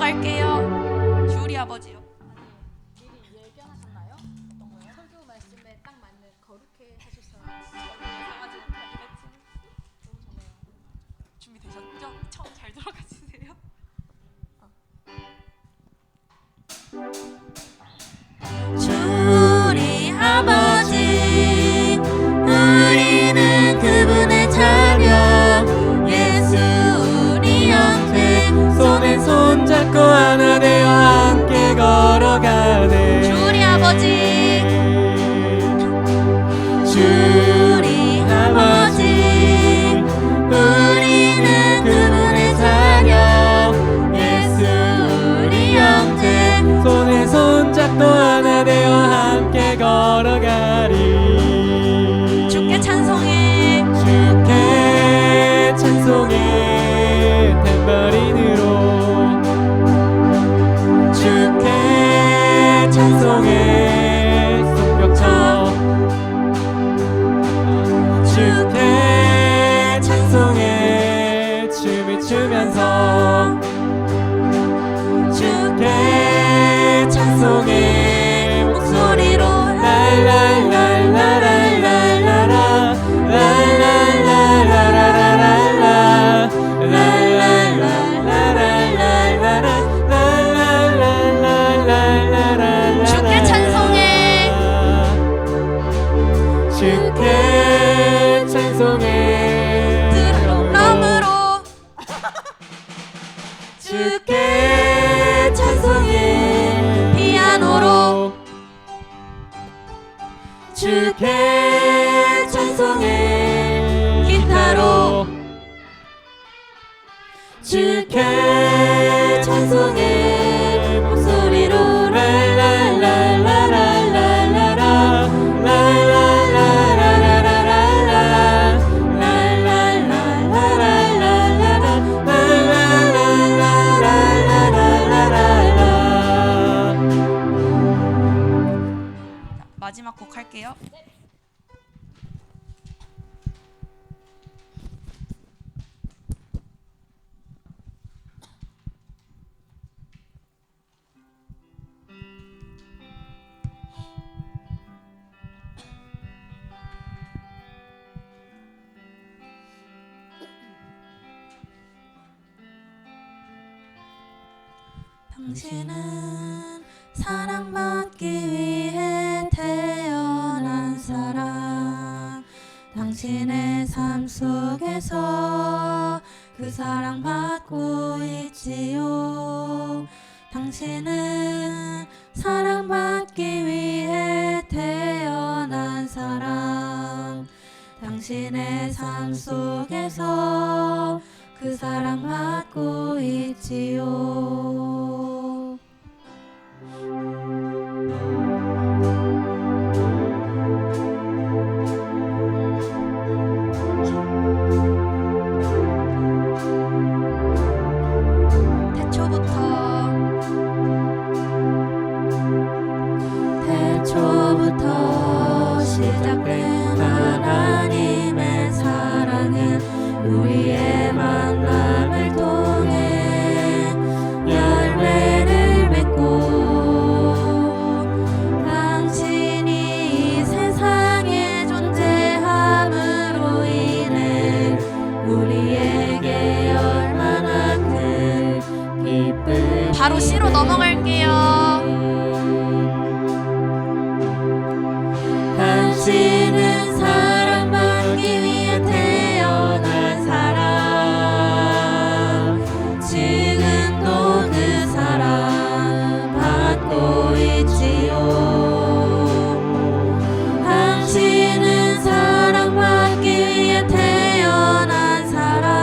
넘어갈게요. 주우리 아버지요. 미리 예견하셨나요? 어떤 거요? 설교 말씀에 딱 맞는 거룩해 하셔서 가지고 가긴 했지만 너무 좋네요. 준비되셨죠? 처음 잘 들어가 주세요. 주리 아버지, 우리는 그분의 자녀. 예수 우리 옆에 손에 손잡고 하나 되어 함께 걸어가네. 주우리 아버지, 주리 아버지, 우리는 그분의 자녀. 예수 우리 옆에 손에 손잡고 하나 되어 함께 걸어가리. 주께 찬송해. 주께 찬송해 탬버린으로. 주께 찬송해 손뼉쳐. 주께 찬송해 춤을 추면서. 주께 찬송해 목소리로. 랄랄랄랄랄랄라 랄랄랄랄랄랄라 랄랄랄랄랄랄라. 주께 찬송해. 주께 찬송해 드럼으로. 주께 찬송해 피아노로. 주께 찬송해 기타로. 주께 찬송해 목소리로. 랄랄랄랄랄랄라 랄랄랄랄랄랄라 랄랄랄랄랄랄라. 마지막 곡 할게요. 당신은 사랑받기 위해 태어난 사람. 당신의 삶 속에서 그 사랑받고 있지요. 당신은 사랑받기 위해 태어난 사람. 당신의 삶 속에서 그 사랑받고 있지요. 태초부터 시작된 하나님의 사랑은 우리의 만남을 통해 열매를 맺고, 당신이 이 세상에 존재함으로 인해 우리에게 얼마나 큰 기쁨이. 바로 C로 넘어갈게요. 당신은 사랑받기 위해 태어난 사람. 지금도 그 사랑 받고 있지요. 당신은 사랑받기 위해 태어난 사람.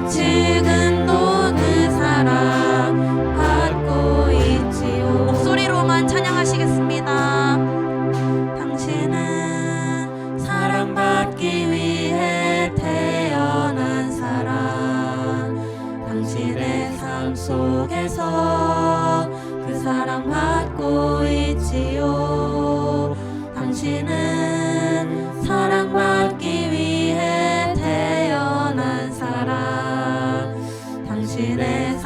지금도 그 사랑 받고 있지요. 목소리로만 찬양하시겠습니다. 당신은 사랑받기 위해 태어난 사람. 당신의 삶 속에서 그 사랑받고 있지요. 당신은 사랑받기 위해 태어난 사람. 당신의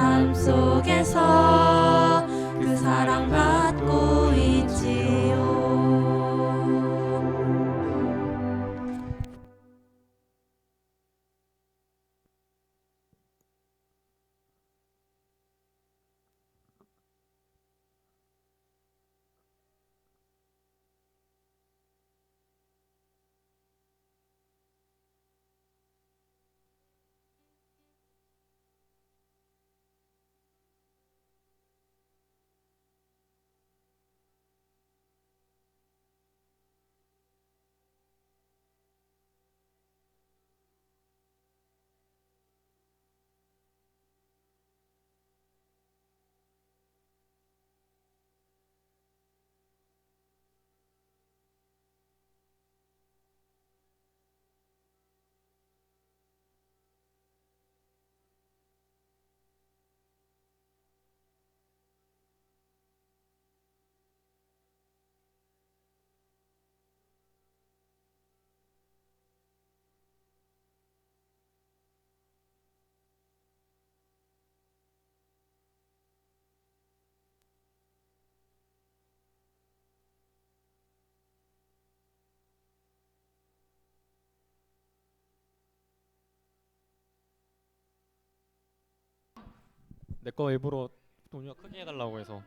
내 거 일부러 동료가 크게 해달라고 해서.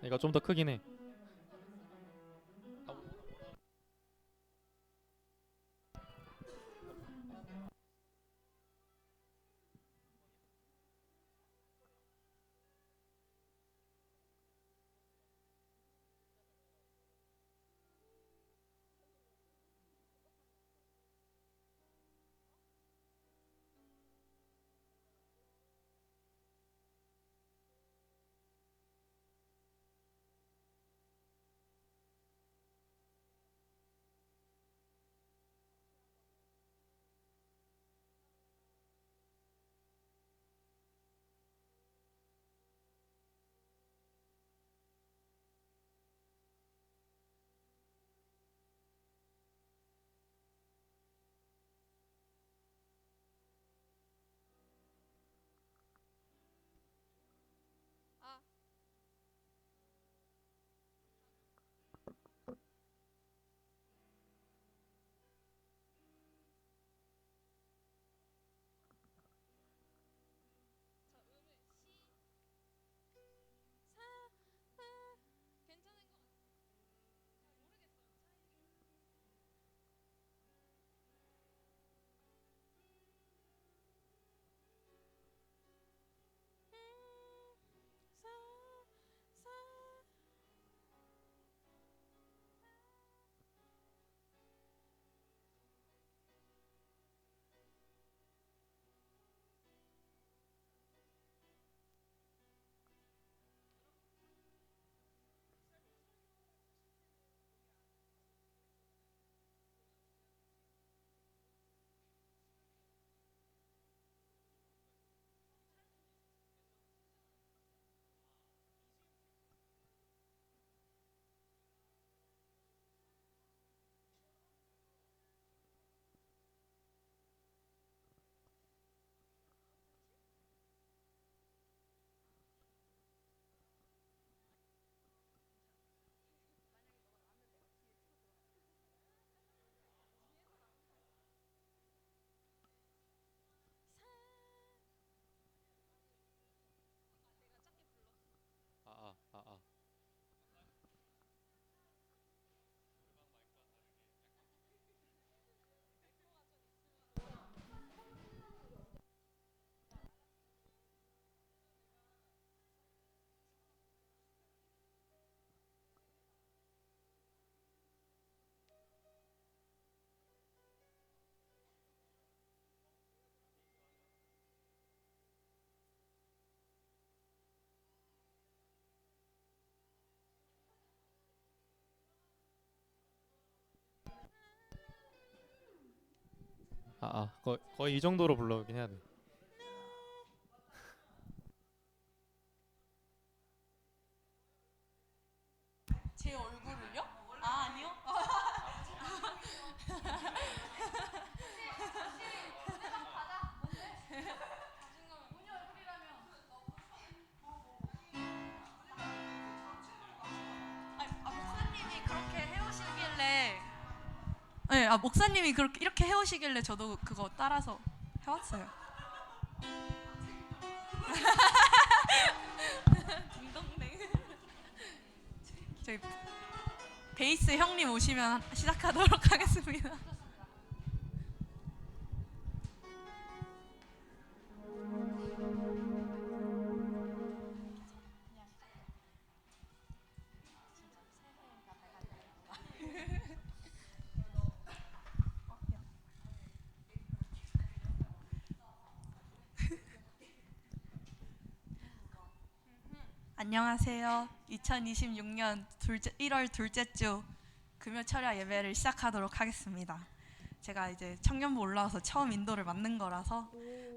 얘가 좀 더 크긴 해. 거의 이 정도로 불러오긴 해야 돼. 제 얼굴을요? 아니요. 목사님이 그렇게 해오시길래 네, 목사님이 그렇게 이렇게 해오시길래 저도 그거 따라서 해왔어요. 딩동댕. 저희 베이스 형님 오시면 시작하도록 하겠습니다. 안녕하세요. 2026년 1월 둘째 주 금요 철야 예배를 시작하도록 하겠습니다. 제가 이제 청년부 올라와서 처음 인도를 맡는 거라서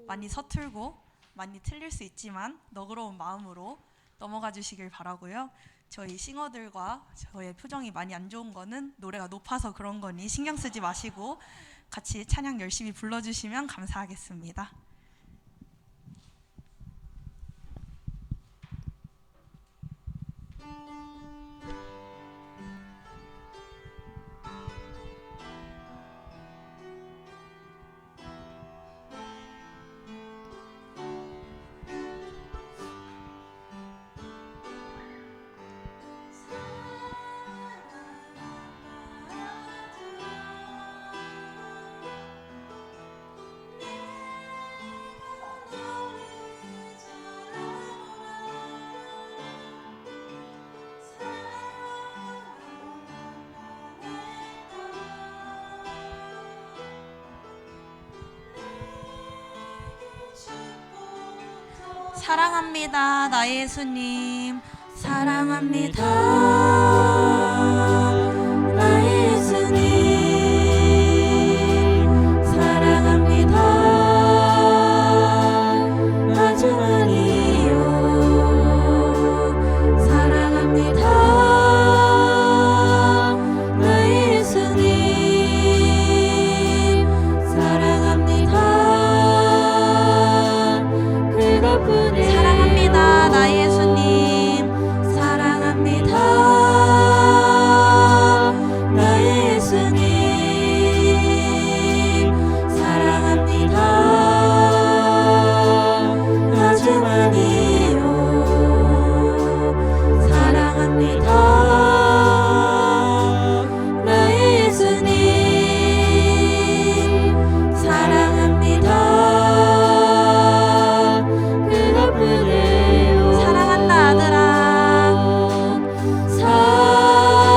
많이 서툴고 많이 틀릴 수 있지만 너그러운 마음으로 넘어가 주시길 바라고요. 저희 싱어들과 저의 표정이 많이 안 좋은 거는 노래가 높아서 그런 거니 신경 쓰지 마시고 같이 찬양 열심히 불러주시면 감사하겠습니다. 사랑합니다 나의 예수님. 사랑합니다 나의 예수님 사랑합니다 아주 많이요 사랑합니다 나의 예수님 사랑합니다 그것뿐이에요 사랑합니다 나의 예수님. 사랑합니다 나의 예수님 사랑합니다 아주 많이요 사랑합니다 나의 예수님 사랑합니다 그것뿐이에요 사랑한다 아들아.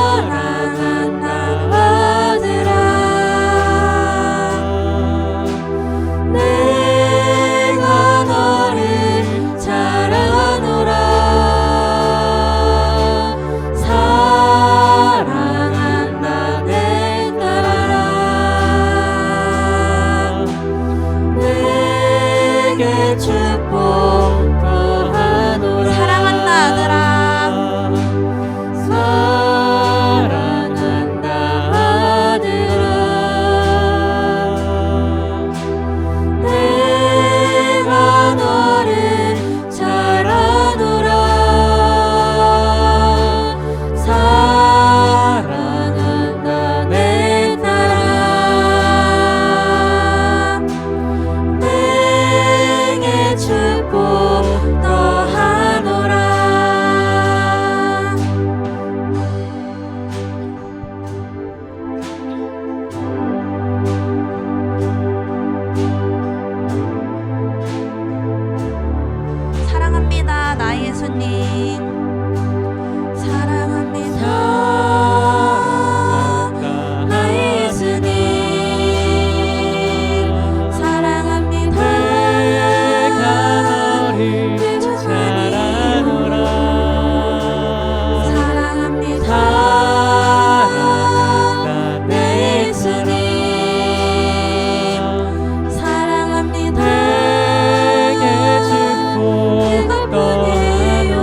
사랑한다 아들아 내가 너를 잘 아노라 사랑한다 내 딸아 내게 축복 더하노라 사랑한다 아들아. 사랑한다 아들아 내가 너를 잘 아노라 사랑한다 내 딸아 내게 축복 더하노라 사랑합니다 나의 예수님. 사랑합니다 나의 예수님 사랑합니다 내가 너를 잘 아노라 사랑합니다 내 예수님 사랑합니다 내게 축복 그것뿐이에요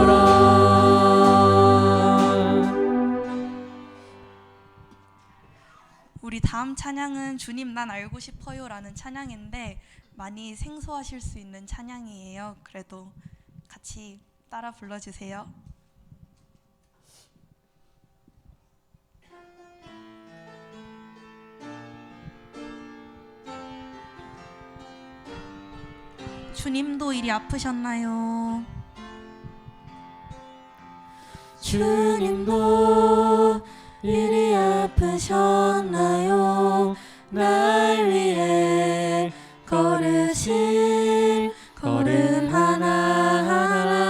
우리 다음 찬양은 주님 난 알고 싶어요라는 찬양인데 많이 생소하실 수 있는 찬양이에요. 그래도 같이 따라 불러주세요. 주님도 일이 아프셨나요? 주님도 일이 아프셨나요 날 위해 걸으신 걸음 하나하나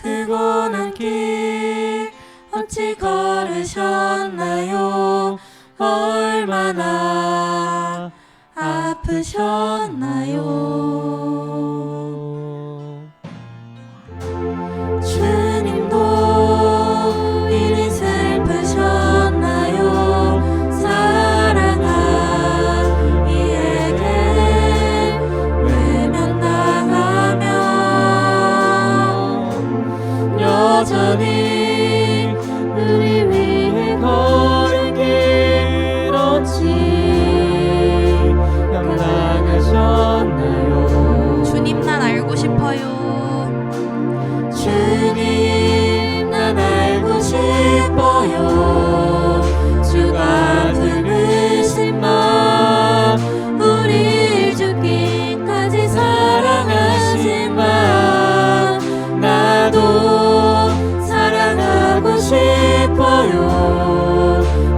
그 고난 길 어찌 걸으셨나요 얼마나 아프셨나요 주님도 일이 슬프셨나요 사랑한 이에게 외면당하며 여전히 우리 위해 걸은 길 어찌 감당하셨나요 주님 난 알고 싶어요. 주님 난 알고 싶어요 주가 들으신 맘 우리 죽기까지 사랑하신 맘 나도 사랑하고 싶어요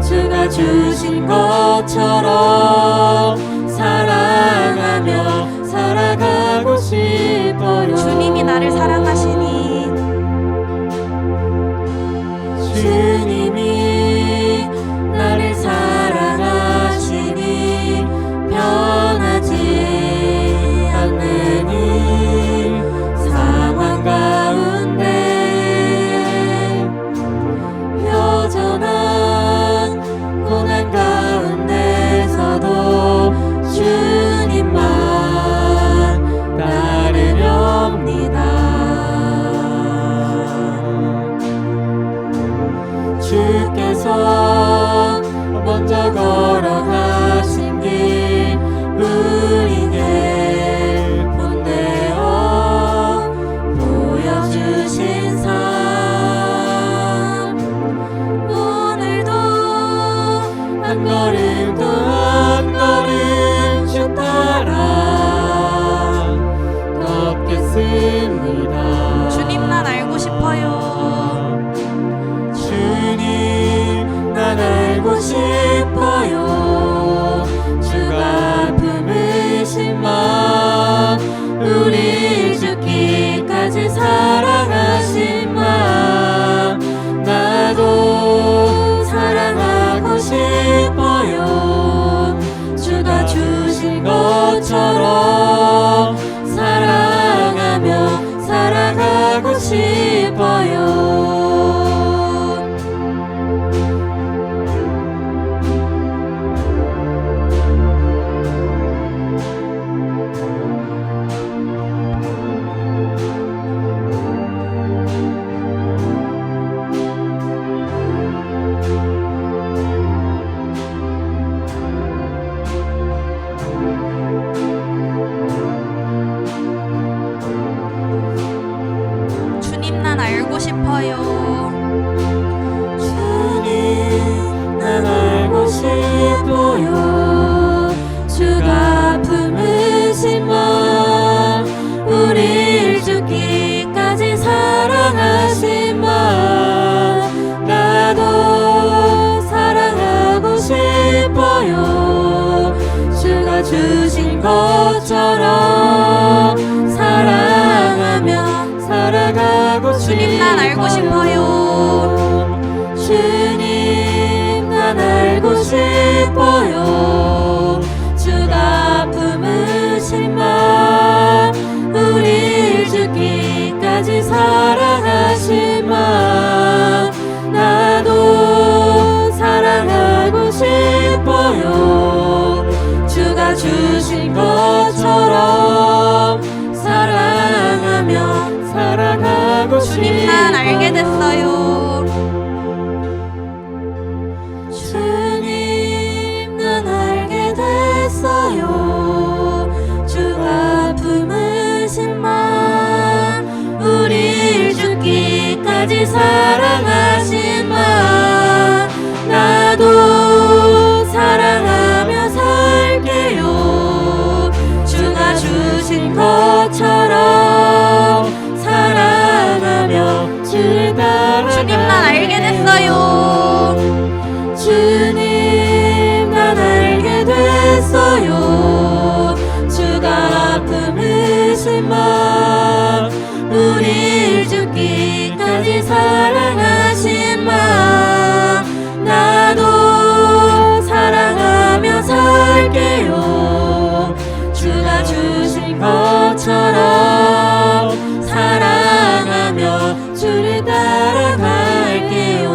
주가 주신 것처럼 사랑하며 살아가고 싶어요 주님이 나를 사랑하시니 주님이 나를 사랑하시니 변하지 않는 이 것처럼 사랑하며 살아가고 주님 난 알고 싶어요. 주님 난 알고 싶어요. 주가 품으신 마음 우릴 죽기까지 사랑하신 마음 나도 사랑하고 싶어요. 주가 주신 것처럼 사랑하며 살아가고 주님 난 알게 됐어요. 주님 난 알게 됐어요. 주가 품으신 마음 우릴 죽기까지 사랑하신 마음 나도 사랑하며 살게요. 주가 주신 것처럼 사랑하며 주를 따라 주님 난 알게 됐어요. 주님 난 알게 됐어요. 주가 품으신 마음 우릴 죽기까지 사랑하신 마음 나도 사랑하며 살게요. 주가 주신 것처럼 사랑하며 주를 따라갈게요.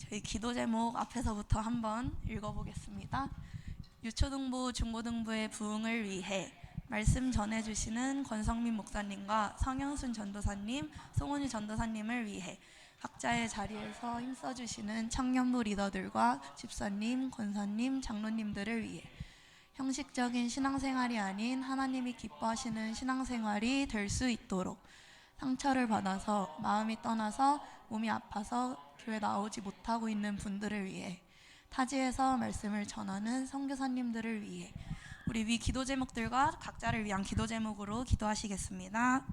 저희 기도 제목 앞에서부터 한번 읽어보겠습니다. 유초등부 중고등부의 부흥을 위해 말씀 전해주시는 권성민 목사님과 성영순 전도사님, 송은희 전도사님을 위해 각자의 자리에서 힘써주시는 청년부 리더들과 집사님, 권사님, 장로님들을 위해 형식적인 신앙생활이 아닌 하나님이 기뻐하시는 신앙생활이 될 수 있도록 상처를 받아서 마음이 떠나서 몸이 아파서 교회 나오지 못하고 있는 분들을 위해 타지에서 말씀을 전하는 선교사님들을 위해 우리 위 기도 제목들과 각자를 위한 기도 제목으로 기도하시겠습니다.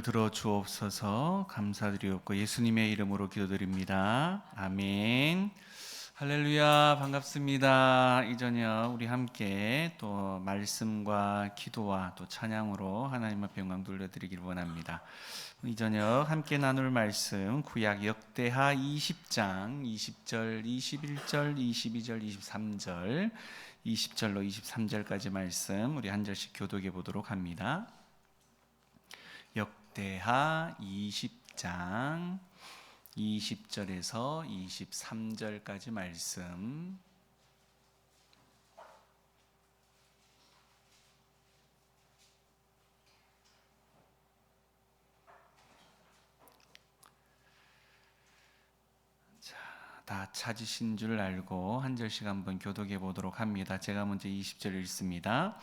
기도를 들어 주옵소서. 감사드리옵고 예수님의 이름으로 기도드립니다. 아멘. 할렐루야. 반갑습니다. 이 저녁 우리 함께 또 말씀과 기도와 또 찬양으로 하나님 앞에 영광 돌려드리길 원합니다. 이 저녁 함께 나눌 말씀 구약 역대하 20장 20절, 21절, 22절, 23절, 20절로 23절까지 말씀 우리 한 절씩 교독해 보도록 합니다. 역대하 20장 20절에서 23절까지 말씀. 다 찾으신 줄 알고 한 절씩 한번 교독해 보도록 합니다. 제가 먼저 20절 읽습니다.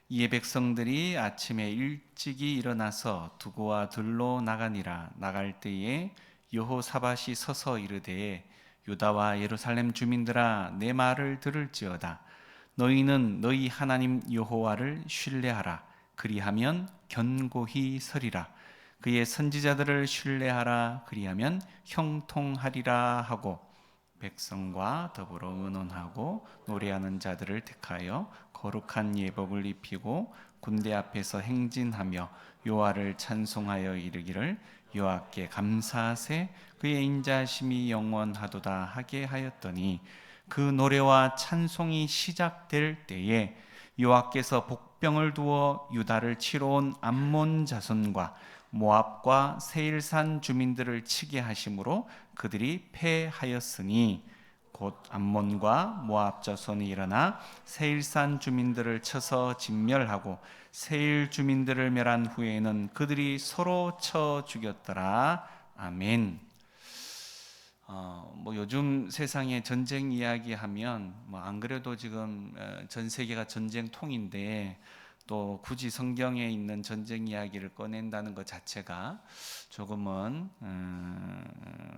이에 백성들이 아침에 일찍이 일어나서 두고와 들로 나가니라. 나갈 때에 여호사밧이 서서 이르되 유다와 예루살렘 주민들아 내 말을 들을지어다. 너희는 너희 하나님 여호와를 신뢰하라. 그리하면 견고히 서리라. 그의 선지자들을 신뢰하라. 그리하면 형통하리라 하고 백성과 더불어 의논하고 노래하는 자들을 택하여 거룩한 예복을 입히고 군대 앞에서 행진하며 여호와를 찬송하여 이르기를 여호와께 감사하세 그의 인자심이 영원하도다 하게 하였더니 그 노래와 찬송이 시작될 때에 여호와께서 복병을 두어 유다를 치러 온 암몬 자손과 모압과 세일산 주민들을 치게 하심으로 그들이 패하였으니 곧 암몬과 모압 자손이 일어나 세일산 주민들을 쳐서 진멸하고 세일 주민들을 멸한 후에는 그들이 서로 쳐 죽였더라. 아멘. 요즘 세상에 전쟁 이야기하면 안 그래도 지금 전 세계가 전쟁통인데 또 굳이 성경에 있는 전쟁 이야기를 꺼낸다는 것 자체가 조금은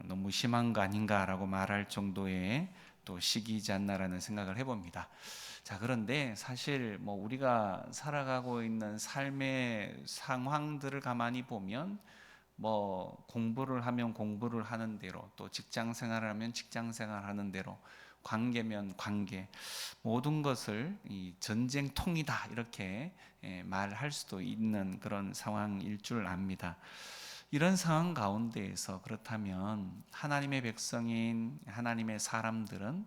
너무 심한 거 아닌가라고 말할 정도의 또 시기이지 않나라는 생각을 해봅니다. 자, 그런데 사실 우리가 살아가고 있는 삶의 상황들을 가만히 보면 공부를 하면 공부를 하는 대로 또 직장 생활을 하면 직장 생활하는 대로 관계면 관계 모든 것을 이 전쟁통이다 이렇게 말할 수도 있는 그런 상황일 줄 압니다. 이런 상황 가운데에서 그렇다면 하나님의 백성인 하나님의 사람들은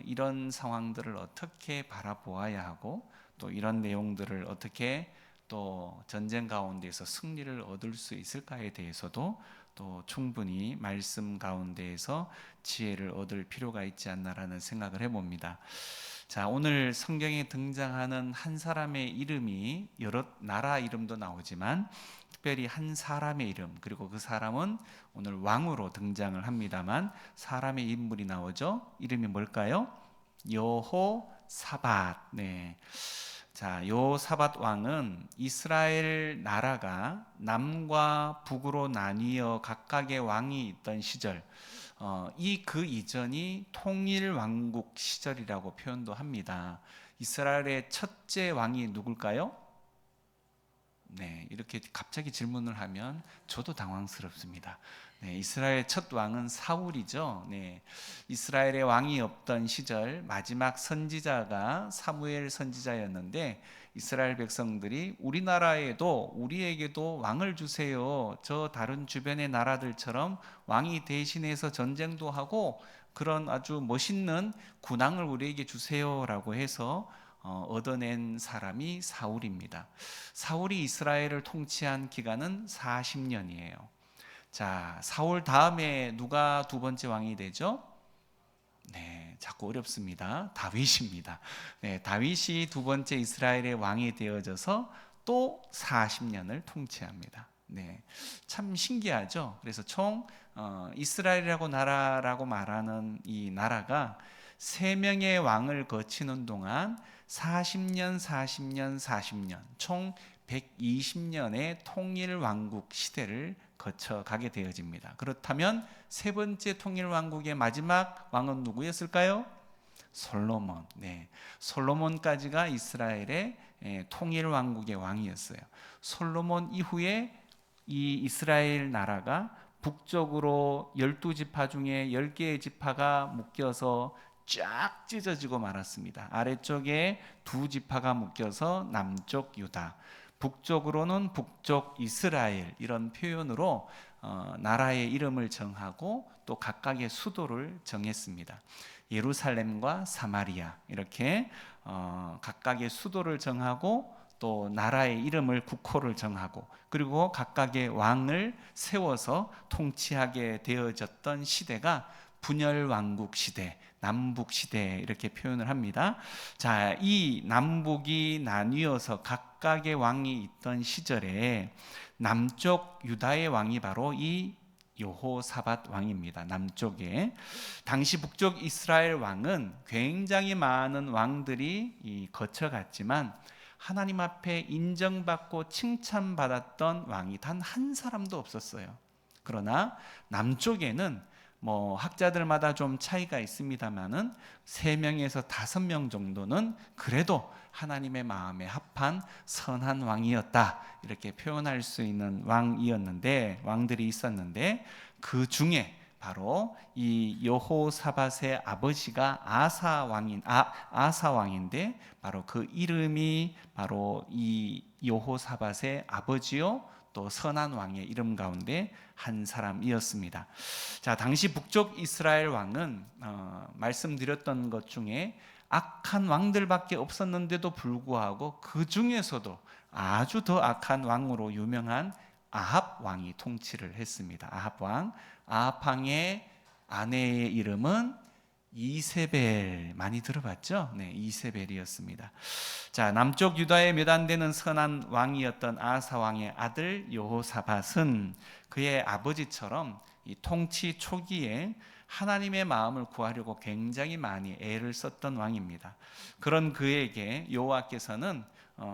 이런 상황들을 어떻게 바라보아야 하고 또 이런 내용들을 어떻게 또 전쟁 가운데에서 승리를 얻을 수 있을까에 대해서도 또 충분히 말씀 가운데에서 지혜를 얻을 필요가 있지 않나라는 생각을 해봅니다. 자, 오늘 성경에 등장하는 한 사람의 이름이 여러 나라 이름도 나오지만 특별히 한 사람의 이름 그리고 그 사람은 오늘 왕으로 등장을 합니다만 사람의 인물이 나오죠. 이름이 뭘까요? 여호사밧. 네. 자, 여호사밧 왕은 이스라엘 나라가 남과 북으로 나뉘어 각각의 왕이 있던 시절, 그 이전이 통일 왕국 시절이라고 표현도 합니다. 이스라엘의 첫째 왕이 누굴까요? 네, 이렇게 갑자기 질문을 하면 저도 당황스럽습니다. 네, 이스라엘 첫 왕은 사울이죠. 네, 이스라엘의 왕이 없던 시절 마지막 선지자가 사무엘 선지자였는데 이스라엘 백성들이 우리나라에도 우리에게도 왕을 주세요. 저 다른 주변의 나라들처럼 왕이 대신해서 전쟁도 하고 그런 아주 멋있는 군왕을 우리에게 주세요라고 해서 얻어낸 사람이 사울입니다. 사울이 이스라엘을 통치한 기간은 40년이에요. 자, 사울 다음에 누가 두 번째 왕이 되죠? 네, 자꾸 어렵습니다. 다윗입니다. 네, 다윗이 두 번째 이스라엘의 왕이 되어져서 또 40년을 통치합니다. 네, 참 신기하죠. 그래서 총 이스라엘이라고 나라라고 말하는 이 나라가 3명의 왕을 거치는 동안 40년, 40년, 40년 총 120년의 통일 왕국 시대를 거쳐가게 되어집니다. 그렇다면 세 번째 통일 왕국의 마지막 왕은 누구였을까요? 솔로몬. 네, 솔로몬까지가 이스라엘의 통일 왕국의 왕이었어요. 솔로몬 이후에 이 이스라엘 나라가 북쪽으로 12지파 중에 10개의 지파가 묶여서 쫙 찢어지고 말았습니다. 아래쪽에 2지파가 묶여서 남쪽 유다, 북쪽으로는 북쪽 이스라엘, 이런 표현으로 나라의 이름을 정하고 또 각각의 수도를 정했습니다. 예루살렘과 사마리아, 이렇게 각각의 수도를 정하고 또 나라의 이름을, 국호를 정하고, 그리고 각각의 왕을 세워서 통치하게 되어졌던 시대가 분열 왕국 시대, 남북 시대, 이렇게 표현을 합니다. 자, 이 남북이 나뉘어서 각각의 왕이 있던 시절에 남쪽 유다의 왕이 바로 이 여호사밧 왕입니다. 남쪽에. 당시 북쪽 이스라엘 왕은 굉장히 많은 왕들이 거쳐갔지만 하나님 앞에 인정받고 칭찬받았던 왕이 단 한 사람도 없었어요. 그러나 남쪽에는 학자들마다 좀 차이가 있습니다만은 3명에서 5명 정도는 그래도 하나님의 마음에 합한 선한 왕이었다, 이렇게 표현할 수 있는 왕들이 있었는데, 그 중에 바로 이 여호사밧의 아버지가 아사 왕인데, 바로 그 이름이 바로 이 여호사밧의 아버지요 또 선한 왕의 이름 가운데 한 사람이었습니다. 자, 당시 북쪽 이스라엘 왕은 말씀드렸던 것 중에 악한 왕들밖에 없었는데도 불구하고 그 중에서도 아주 더 악한 왕으로 유명한 아합 왕이 통치를 했습니다. 아합 왕의 아내의 이름은 이세벨, 많이 들어봤죠? 네, 이세벨이었습니다. 자, 남쪽 유다에 몇 안 되는 선한 왕이었던 아사 왕의 아들 여호사밧은 그의 아버지처럼 이 통치 초기에 하나님의 마음을 구하려고 굉장히 많이 애를 썼던 왕입니다. 그런 그에게 여호와께서는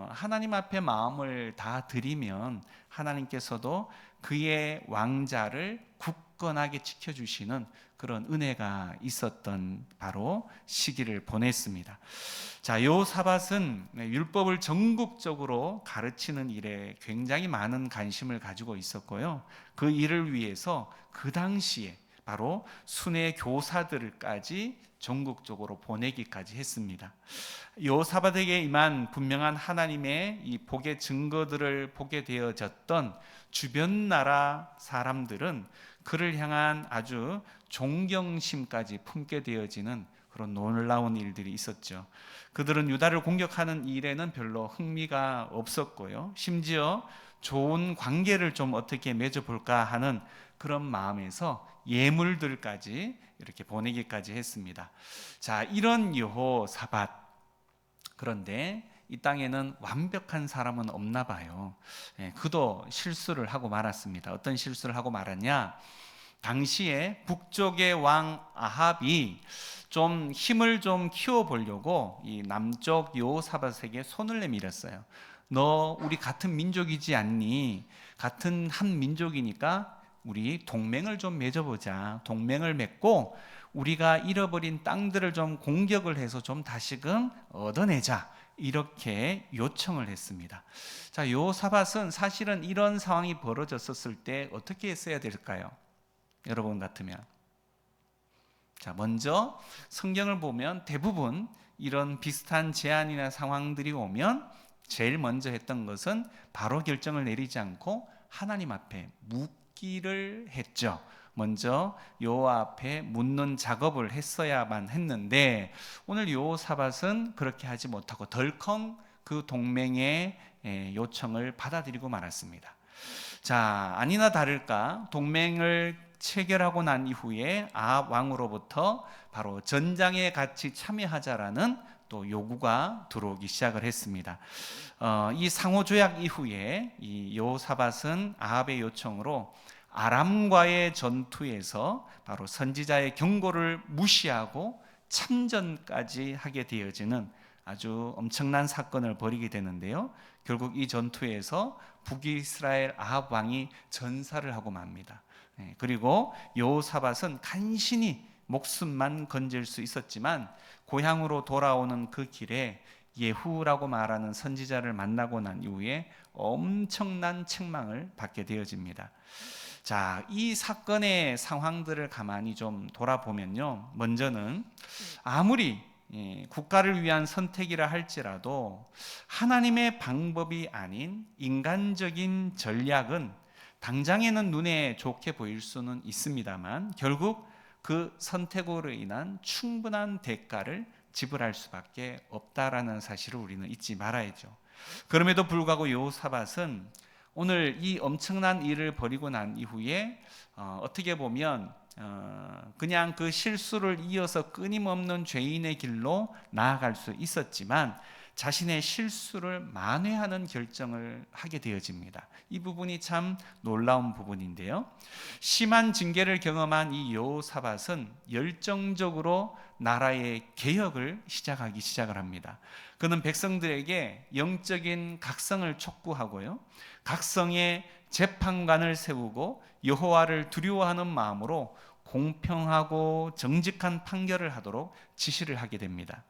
하나님 앞에 마음을 다 드리면 하나님께서도 그의 왕자를 굳건하게 지켜주시는 그런 은혜가 있었던 바로 시기를 보냈습니다. 자, 여호사밧은 율법을 전국적으로 가르치는 일에 굉장히 많은 관심을 가지고 있었고요. 그 일을 위해서 그 당시에 바로 순회 교사들까지 전국적으로 보내기까지 했습니다. 여호사밧에게 임한 분명한 하나님의 이 복의 증거들을 보게 되어졌던 주변 나라 사람들은 그를 향한 아주 존경심까지 품게 되어지는 그런 놀라운 일들이 있었죠. 그들은 유다를 공격하는 일에는 별로 흥미가 없었고요. 심지어 좋은 관계를 좀 어떻게 맺어볼까 하는 그런 마음에서 예물들까지 이렇게 보내기까지 했습니다. 자, 이런 여호사밧, 그런데 이 땅에는 완벽한 사람은 없나 봐요. 그도 실수를 하고 말았습니다. 어떤 실수를 하고 말았냐? 당시에 북쪽의 왕 아합이 좀 힘을 좀 키워보려고 이 남쪽 여호사밧에게 손을 내밀었어요. 너 우리 같은 민족이지 않니? 같은 한 민족이니까 우리 동맹을 좀 맺어보자. 동맹을 맺고 우리가 잃어버린 땅들을 좀 공격을 해서 좀 다시금 얻어내자, 이렇게 요청을 했습니다. 자, 여호사밧은 사실은 이런 상황이 벌어졌었을 때 어떻게 했어야 될까요? 여러분 같으면. 자, 먼저 성경을 보면 대부분 이런 비슷한 제안이나 상황들이 오면 제일 먼저 했던 것은 바로 결정을 내리지 않고 하나님 앞에 묻기를 했죠. 먼저 여호와 앞에 묻는 작업을 했어야만 했는데, 오늘 여호사밧은 그렇게 하지 못하고 덜컹 그 동맹의 요청을 받아들이고 말았습니다. 자, 아니나 다를까 동맹을 체결하고 난 이후에 아합 왕으로부터 바로 전장에 같이 참여하자라는 또 요구가 들어오기 시작을 했습니다. 이 상호조약 이후에 이 여호사밧은 아합의 요청으로 아람과의 전투에서 바로 선지자의 경고를 무시하고 참전까지 하게 되어지는 아주 엄청난 사건을 벌이게 되는데요. 결국 이 전투에서 북이스라엘 아합 왕이 전사를 하고 맙니다. 그리고 여호사밧은 간신히 목숨만 건질 수 있었지만 고향으로 돌아오는 그 길에 예후라고 말하는 선지자를 만나고 난 이후에 엄청난 책망을 받게 되어집니다. 자, 이 사건의 상황들을 가만히 좀 돌아보면요, 먼저는 아무리 국가를 위한 선택이라 할지라도 하나님의 방법이 아닌 인간적인 전략은 당장에는 눈에 좋게 보일 수는 있습니다만 결국 그 선택으로 인한 충분한 대가를 지불할 수밖에 없다라는 사실을 우리는 잊지 말아야죠. 그럼에도 불구하고 여호사밧은 오늘 이 엄청난 일을 벌이고 난 이후에 어떻게 보면 그냥 그 실수를 이어서 끊임없는 죄인의 길로 나아갈 수 있었지만 자신의 실수를 만회하는 결정을 하게 되어집니다. 이 부분이 참 놀라운 부분인데요. 심한 징계를 경험한 이 여호사밧은 열정적으로 나라의 개혁을 시작을 합니다. 그는 백성들에게 영적인 각성을 촉구하고요, 각성의 재판관을 세우고 여호와를 두려워하는 마음으로 공평하고 정직한 판결을 하도록 지시를 하게 됩니다.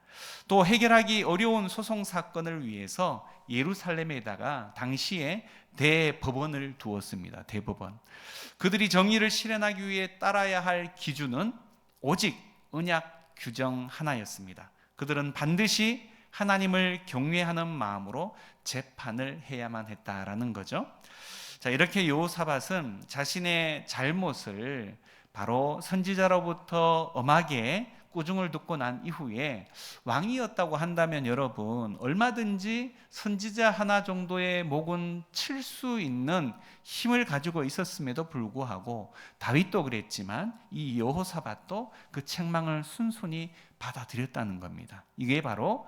또 해결하기 어려운 소송 사건을 위해서 예루살렘에다가 당시에 대법원을 두었습니다. 대법원. 그들이 정의를 실현하기 위해 따라야 할 기준은 오직 언약 규정 하나였습니다. 그들은 반드시 하나님을 경외하는 마음으로 재판을 해야만 했다라는 거죠. 자, 이렇게 여호사밧은 자신의 잘못을 바로 선지자로부터 엄하게 꾸중을 듣고 난 이후에 왕이었다고 한다면 여러분 얼마든지 선지자 하나 정도의 목은 칠 수 있는 힘을 가지고 있었음에도 불구하고 다윗도 그랬지만 이 여호사밧도 그 책망을 순순히 받아들였다는 겁니다. 이게 바로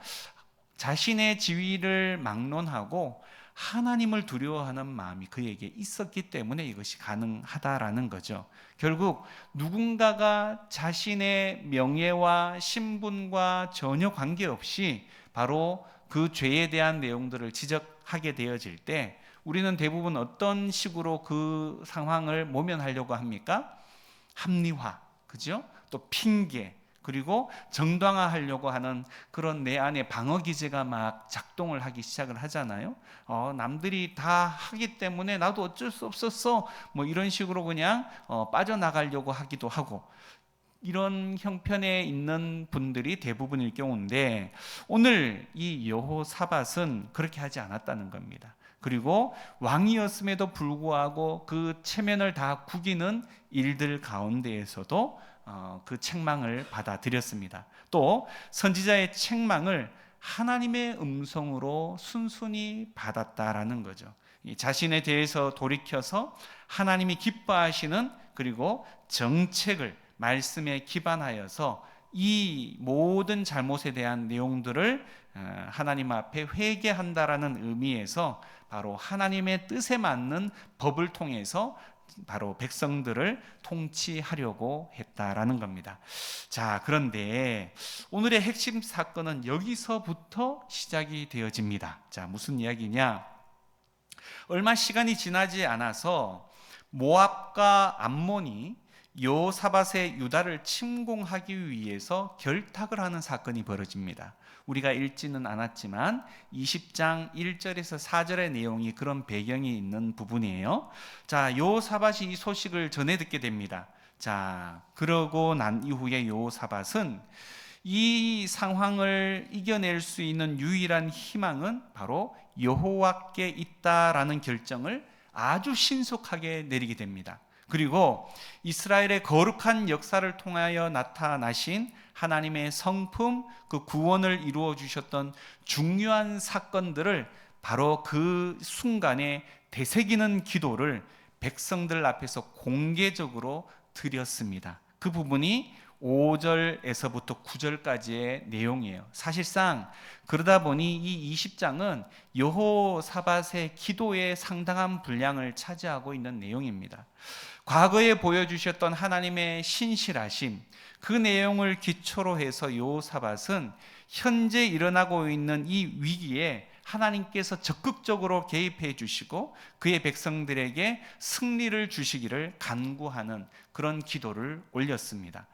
자신의 지위를 막론하고 하나님을 두려워하는 마음이 그에게 있었기 때문에 이것이 가능하다라는 거죠. 결국 누군가가 자신의 명예와 신분과 전혀 관계없이 바로 그 죄에 대한 내용들을 지적하게 되어질 때 우리는 대부분 어떤 식으로 그 상황을 모면하려고 합니까? 합리화, 그죠? 또 핑계, 그리고 정당화하려고 하는 그런 내 안에 방어 기제가 막 작동을 하기 시작을 하잖아요. 남들이 다 하기 때문에 나도 어쩔 수 없었어. 뭐 이런 식으로 그냥 빠져나가려고 하기도 하고 이런 형편에 있는 분들이 대부분일 경우인데 오늘 이 여호사밧은 그렇게 하지 않았다는 겁니다. 그리고 왕이었음에도 불구하고 그 체면을 다 구기는 일들 가운데에서도 그 책망을 받아들였습니다. 또 선지자의 책망을 하나님의 음성으로 순순히 받았다라는 거죠. 자신에 대해서 돌이켜서 하나님이 기뻐하시는 그리고 정책을 말씀에 기반하여서 이 모든 잘못에 대한 내용들을 하나님 앞에 회개한다라는 의미에서 바로 하나님의 뜻에 맞는 법을 통해서 바로 백성들을 통치하려고 했다라는 겁니다. 자, 그런데 오늘의 핵심 사건은 여기서부터 시작이 되어집니다. 자, 무슨 이야기냐? 얼마 시간이 지나지 않아서 모압과 암몬이 여호사밧의 유다를 침공하기 위해서 결탁을 하는 사건이 벌어집니다. 우리가 읽지는 않았지만 20장 1절에서 4절의 내용이 그런 배경이 있는 부분이에요. 자, 여호사밧이 이 소식을 전해 듣게 됩니다. 자, 그러고 난 이후에 여호사밧은 이 상황을 이겨낼 수 있는 유일한 희망은 바로 여호와께 있다라는 결정을 아주 신속하게 내리게 됩니다. 그리고 이스라엘의 거룩한 역사를 통하여 나타나신 하나님의 성품, 그 구원을 이루어 주셨던 중요한 사건들을 바로 그 순간에 되새기는 기도를 백성들 앞에서 공개적으로 드렸습니다. 그 부분이 5절에서부터 9절까지의 내용이에요. 사실상 그러다 보니 이 20장은 여호사밧의 기도의 상당한 분량을 차지하고 있는 내용입니다. 과거에 보여주셨던 하나님의 신실하심, 그 내용을 기초로 해서 여호사밧은 현재 일어나고 있는 이 위기에 하나님께서 적극적으로 개입해 주시고 그의 백성들에게 승리를 주시기를 간구하는 그런 기도를 올렸습니다.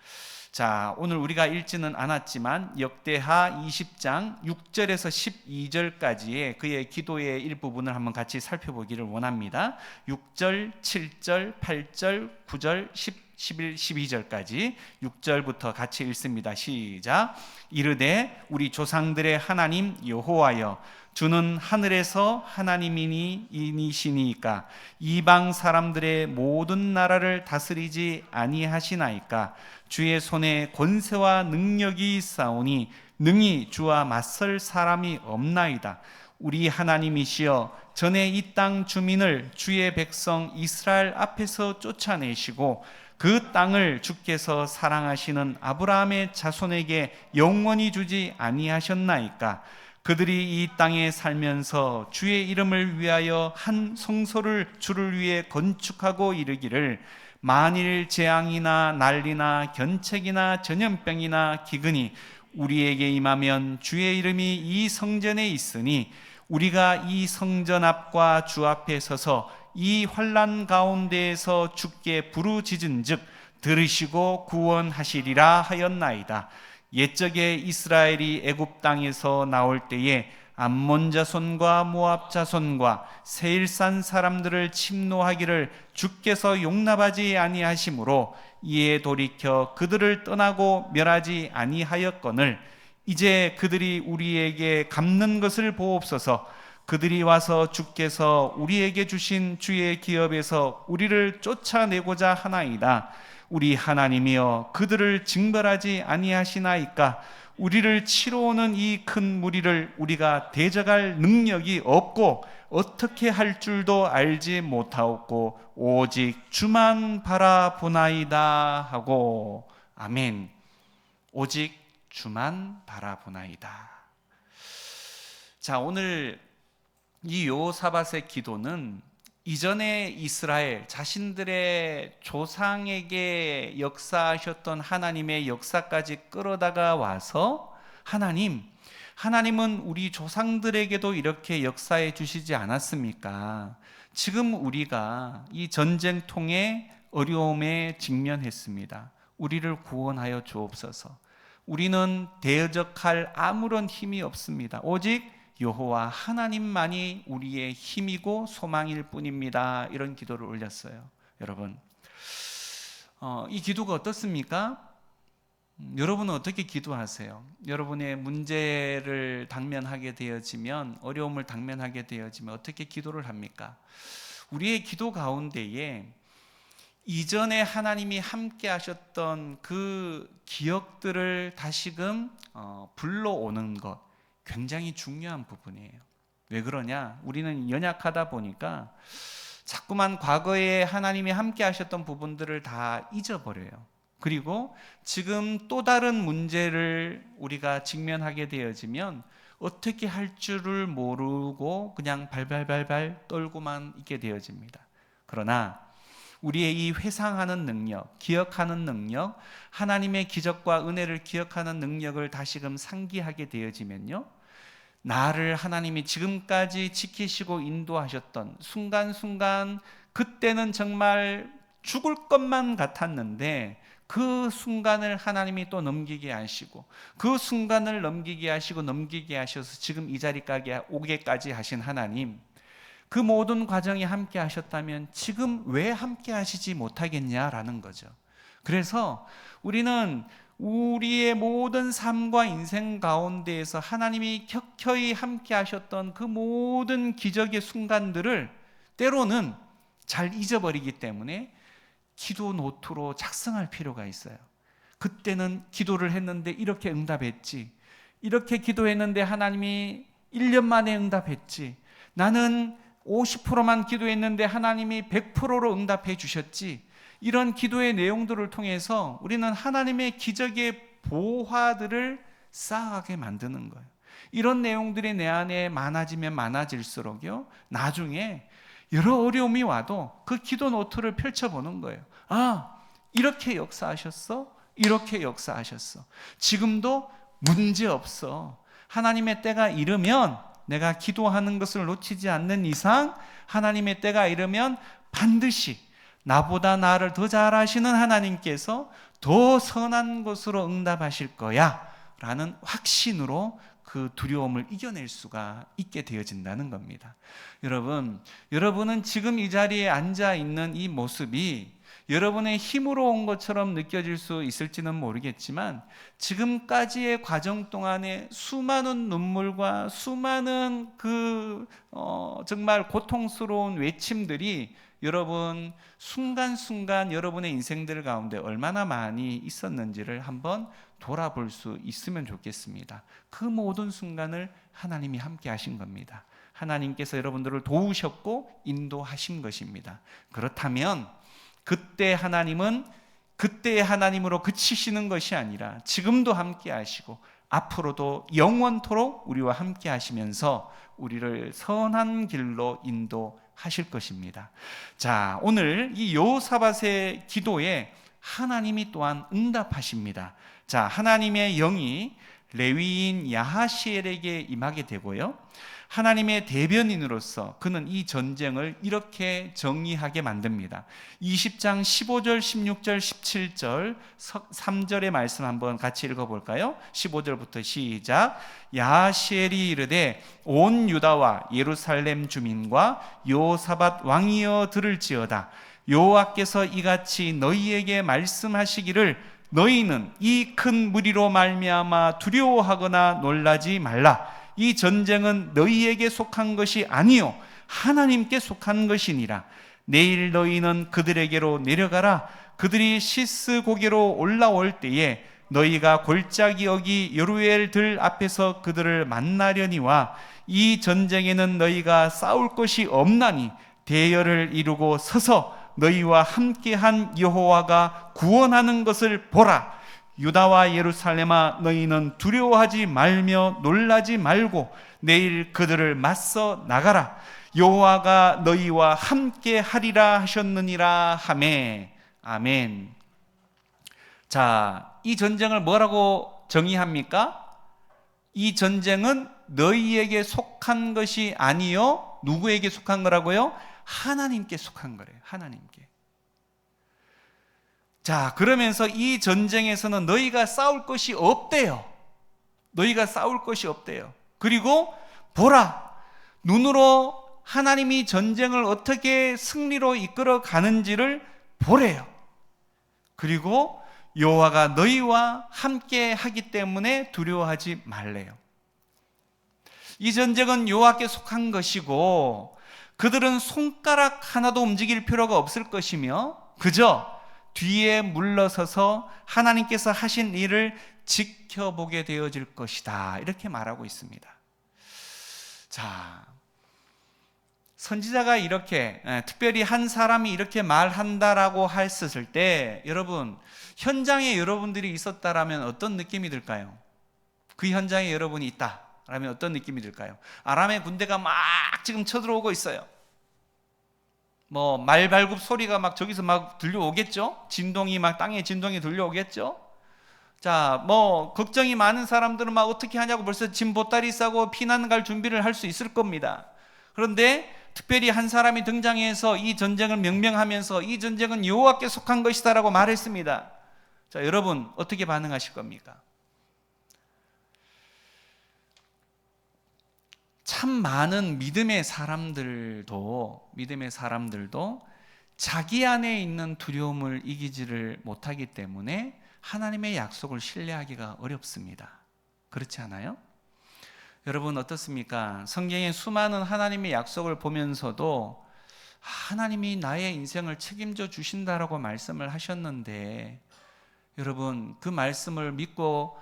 자, 오늘 우리가 읽지는 않았지만 역대하 20장 6절에서 12절까지의 그의 기도의 일부분을 한번 같이 살펴보기를 원합니다. 6절, 7절, 8절, 9절, 10, 11, 12절까지 6절부터 같이 읽습니다. 시작. 이르되 우리 조상들의 하나님 여호와여, 주는 하늘에서 하나님이니시니까 이방 사람들의 모든 나라를 다스리지 아니하시나이까. 주의 손에 권세와 능력이 있사오니 능히 주와 맞설 사람이 없나이다. 우리 하나님이시여, 전에 이 땅 주민을 주의 백성 이스라엘 앞에서 쫓아내시고 그 땅을 주께서 사랑하시는 아브라함의 자손에게 영원히 주지 아니하셨나이까. 그들이 이 땅에 살면서 주의 이름을 위하여 한 성소를 주를 위해 건축하고 이르기를 만일 재앙이나 난리나 견책이나 전염병이나 기근이 우리에게 임하면 주의 이름이 이 성전에 있으니 우리가 이 성전 앞과 주 앞에 서서 이 환난 가운데에서 주께 부르짖은즉 들으시고 구원하시리라 하였나이다. 옛적에 이스라엘이 애굽 땅에서 나올 때에 암몬 자손과 모압 자손과 세일산 사람들을 침노하기를 주께서 용납하지 아니하시므로 이에 돌이켜 그들을 떠나고 멸하지 아니하였거늘 이제 그들이 우리에게 갚는 것을 보옵소서. 그들이 와서 주께서 우리에게 주신 주의 기업에서 우리를 쫓아내고자 하나이다. 우리 하나님이여, 그들을 징벌하지 아니하시나이까. 우리를 치러 오는 이 큰 무리를 우리가 대적할 능력이 없고 어떻게 할 줄도 알지 못하옵고 오직 주만 바라보나이다 하고. 아멘. 오직 주만 바라보나이다. 자, 오늘 이 여호사밧의 기도는 이전에 이스라엘 자신들의 조상에게 역사하셨던 하나님의 역사까지 끌어다가 와서 하나님은 우리 조상들에게도 이렇게 역사해 주시지 않았습니까? 지금 우리가 이 전쟁통의 어려움에 직면했습니다. 우리를 구원하여 주옵소서. 우리는 대적할 아무런 힘이 없습니다. 오직 여호와 하나님만이 우리의 힘이고 소망일 뿐입니다. 이런 기도를 올렸어요. 여러분, 이 기도가 어떻습니까? 여러분은 어떻게 기도하세요? 여러분의 문제를 당면하게 되어지면, 어려움을 당면하게 되어지면 어떻게 기도를 합니까? 우리의 기도 가운데에 이전에 하나님이 함께 하셨던 그 기억들을 다시금 불러오는 것, 굉장히 중요한 부분이에요. 왜 그러냐? 우리는 연약하다 보니까 자꾸만 과거에 하나님이 함께 하셨던 부분들을 다 잊어버려요. 그리고 지금 또 다른 문제를 우리가 직면하게 되어지면 어떻게 할 줄을 모르고 그냥 발발발발 떨고만 있게 되어집니다. 그러나 우리의 이 회상하는 능력, 기억하는 능력, 하나님의 기적과 은혜를 기억하는 능력을 다시금 상기하게 되어지면요, 나를 하나님이 지금까지 지키시고 인도하셨던 순간순간, 그때는 정말 죽을 것만 같았는데 그 순간을 하나님이 또 넘기게 하시고, 그 순간을 넘기게 하셔서 지금 이 자리까지 오게까지 하신 하나님, 그 모든 과정이 함께 하셨다면 지금 왜 함께 하시지 못하겠냐라는 거죠. 그래서 우리는 우리의 모든 삶과 인생 가운데에서 하나님이 켜켜이 함께 하셨던 그 모든 기적의 순간들을 때로는 잘 잊어버리기 때문에 기도 노트로 작성할 필요가 있어요. 그때는 기도를 했는데 이렇게 응답했지, 이렇게 기도했는데 하나님이 1년 만에 응답했지, 나는 50%만 기도했는데 하나님이 100%로 응답해 주셨지. 이런 기도의 내용들을 통해서 우리는 하나님의 기적의 보화들을 쌓아가게 만드는 거예요. 이런 내용들이 내 안에 많아지면 많아질수록요, 나중에 여러 어려움이 와도 그 기도 노트를 펼쳐보는 거예요. 아, 이렇게 역사하셨어? 이렇게 역사하셨어. 지금도 문제 없어. 하나님의 때가 이르면 내가 기도하는 것을 놓치지 않는 이상 하나님의 때가 이르면 반드시 나보다 나를 더 잘 아시는 하나님께서 더 선한 것으로 응답하실 거야 라는 확신으로 그 두려움을 이겨낼 수가 있게 되어진다는 겁니다. 여러분은 지금 이 자리에 앉아 있는 이 모습이 여러분의 힘으로 온 것처럼 느껴질 수 있을지는 모르겠지만 지금까지의 과정 동안에 수많은 눈물과 수많은 정말 고통스러운 외침들이 여러분 순간순간 여러분의 인생들 가운데 얼마나 많이 있었는지를 한번 돌아볼 수 있으면 좋겠습니다. 그 모든 순간을 하나님이 함께 하신 겁니다. 하나님께서 여러분들을 도우셨고 인도하신 것입니다. 그렇다면 그때 하나님은 그때의 하나님으로 그치시는 것이 아니라 지금도 함께 하시고 앞으로도 영원토록 우리와 함께 하시면서 우리를 선한 길로 인도하실 것입니다. 자, 오늘 이 여호사밧의 기도에 하나님이 또한 응답하십니다. 자, 하나님의 영이 레위인 야하시엘에게 임하게 되고요, 하나님의 대변인으로서 그는 이 전쟁을 이렇게 정의하게 만듭니다. 20장 15절, 16절, 17절, 3절의 말씀 한번 같이 읽어볼까요? 15절부터 시작. 야하시엘이 이르되 온 유다와 예루살렘 주민과 여호사밧 왕이여 들을지어다. 여호와께서 이같이 너희에게 말씀하시기를 너희는 이 큰 무리로 말미암아 두려워하거나 놀라지 말라. 이 전쟁은 너희에게 속한 것이 아니요 하나님께 속한 것이니라. 내일 너희는 그들에게로 내려가라. 그들이 시스 고개로 올라올 때에 너희가 골짜기 어기 여루엘 들 앞에서 그들을 만나려니와 이 전쟁에는 너희가 싸울 것이 없나니 대열을 이루고 서서 너희와 함께한 여호와가 구원하는 것을 보라. 유다와 예루살렘아 너희는 두려워하지 말며 놀라지 말고 내일 그들을 맞서 나가라. 여호와가 너희와 함께 하리라 하셨느니라 하매. 아멘. 자, 이 전쟁을 뭐라고 정의합니까? 이 전쟁은 너희에게 속한 것이 아니요 누구에게 속한 거라고요? 하나님께 속한 거래요. 하나님께. 자, 그러면서 이 전쟁에서는 너희가 싸울 것이 없대요. 너희가 싸울 것이 없대요. 그리고 보라, 눈으로 하나님이 전쟁을 어떻게 승리로 이끌어 가는지를 보래요. 그리고 여호와가 너희와 함께 하기 때문에 두려워하지 말래요. 이 전쟁은 여호와께 속한 것이고 그들은 손가락 하나도 움직일 필요가 없을 것이며 그저 뒤에 물러서서 하나님께서 하신 일을 지켜보게 되어질 것이다. 이렇게 말하고 있습니다. 자, 선지자가 이렇게 특별히 한 사람이 이렇게 말한다라고 했을 때 여러분 현장에 여러분들이 있었다라면 어떤 느낌이 들까요? 그 현장에 여러분이 있다라면 어떤 느낌이 들까요? 아람의 군대가 막 지금 쳐들어오고 있어요. 뭐 말발굽 소리가 막 저기서 막 들려오겠죠? 진동이 막 땅에 진동이 들려오겠죠? 자, 뭐 걱정이 많은 사람들은 막 어떻게 하냐고 벌써 짐 보따리 싸고 피난 갈 준비를 할 수 있을 겁니다. 그런데 특별히 한 사람이 등장해서 이 전쟁을 명명하면서 이 전쟁은 여호와께 속한 것이다라고 말했습니다. 자, 여러분 어떻게 반응하실 겁니까? 참 많은 믿음의 사람들도 자기 안에 있는 두려움을 이기지를 못하기 때문에 하나님의 약속을 신뢰하기가 어렵습니다. 그렇지 않아요? 여러분 어떻습니까? 성경의 수많은 하나님의 약속을 보면서도 하나님이 나의 인생을 책임져 주신다라고 말씀을 하셨는데 여러분 그 말씀을 믿고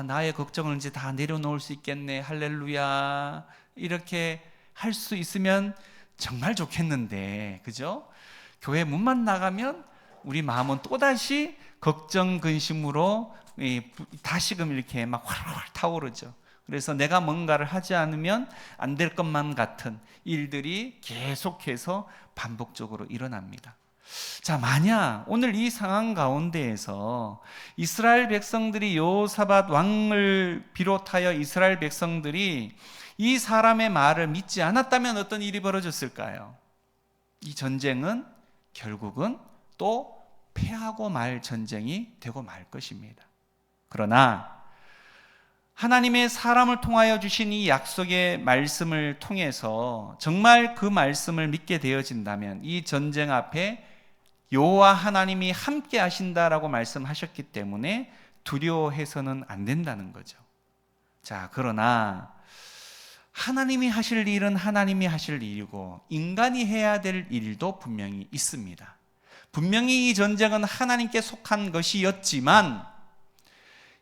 나의 걱정을 이제 다 내려놓을 수 있겠네, 할렐루야, 이렇게 할 수 있으면 정말 좋겠는데, 그죠? 교회 문만 나가면 우리 마음은 또다시 걱정 근심으로 다시금 이렇게 막 활활 타오르죠. 그래서 내가 뭔가를 하지 않으면 안 될 것만 같은 일들이 계속해서 반복적으로 일어납니다. 자, 만약 오늘 이 상황 가운데에서 이스라엘 백성들이 여호사밧 왕을 비롯하여 이스라엘 백성들이 이 사람의 말을 믿지 않았다면 어떤 일이 벌어졌을까요? 이 전쟁은 결국은 또 패하고 말 전쟁이 되고 말 것입니다. 그러나 하나님의 사람을 통하여 주신 이 약속의 말씀을 통해서 정말 그 말씀을 믿게 되어진다면 이 전쟁 앞에 여호와 하나님이 함께 하신다라고 말씀하셨기 때문에 두려워해서는 안 된다는 거죠. 자, 그러나 하나님이 하실 일은 하나님이 하실 일이고 인간이 해야 될 일도 분명히 있습니다. 분명히 이 전쟁은 하나님께 속한 것이었지만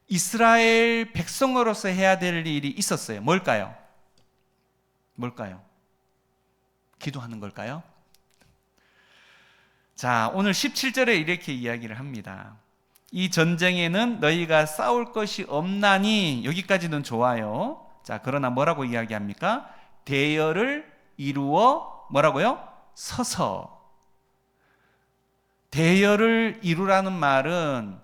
이스라엘 백성으로서 해야 될 일이 있었어요. 뭘까요? 기도하는 걸까요? 자, 오늘 17절에 이렇게 이야기를 합니다. 이 전쟁에는 너희가 싸울 것이 없나니, 여기까지는 좋아요. 자, 그러나 뭐라고 이야기합니까? 대열을 이루어 뭐라고요? 서서. 대열을 이루라는 말은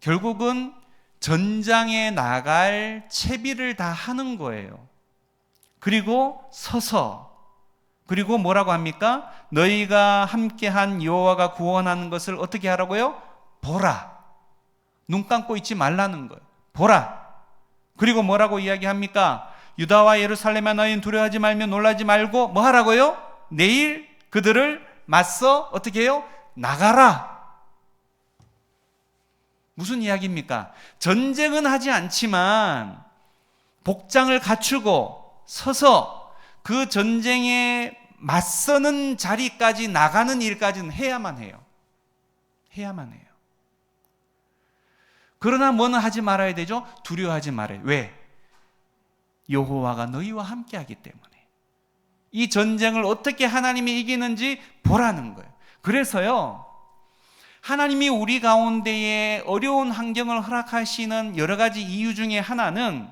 결국은 전장에 나갈 채비를 다 하는 거예요. 그리고 서서. 그리고 뭐라고 합니까? 너희가 함께한 여호와가 구원하는 것을 어떻게 하라고요? 보라. 눈 감고 있지 말라는 거예요. 보라. 그리고 뭐라고 이야기합니까? 유다와 예루살렘아 너희는 두려워하지 말며 놀라지 말고 뭐 하라고요? 내일 그들을 맞서 어떻게 해요? 나가라. 무슨 이야기입니까? 전쟁은 하지 않지만 복장을 갖추고 서서 그 전쟁에 맞서는 자리까지 나가는 일까지는 해야만 해요. 해야만 해요. 그러나 뭐는 하지 말아야 되죠? 두려워하지 말아요. 왜? 여호와가 너희와 함께하기 때문에. 이 전쟁을 어떻게 하나님이 이기는지 보라는 거예요. 그래서요, 하나님이 우리 가운데에 어려운 환경을 허락하시는 여러 가지 이유 중에 하나는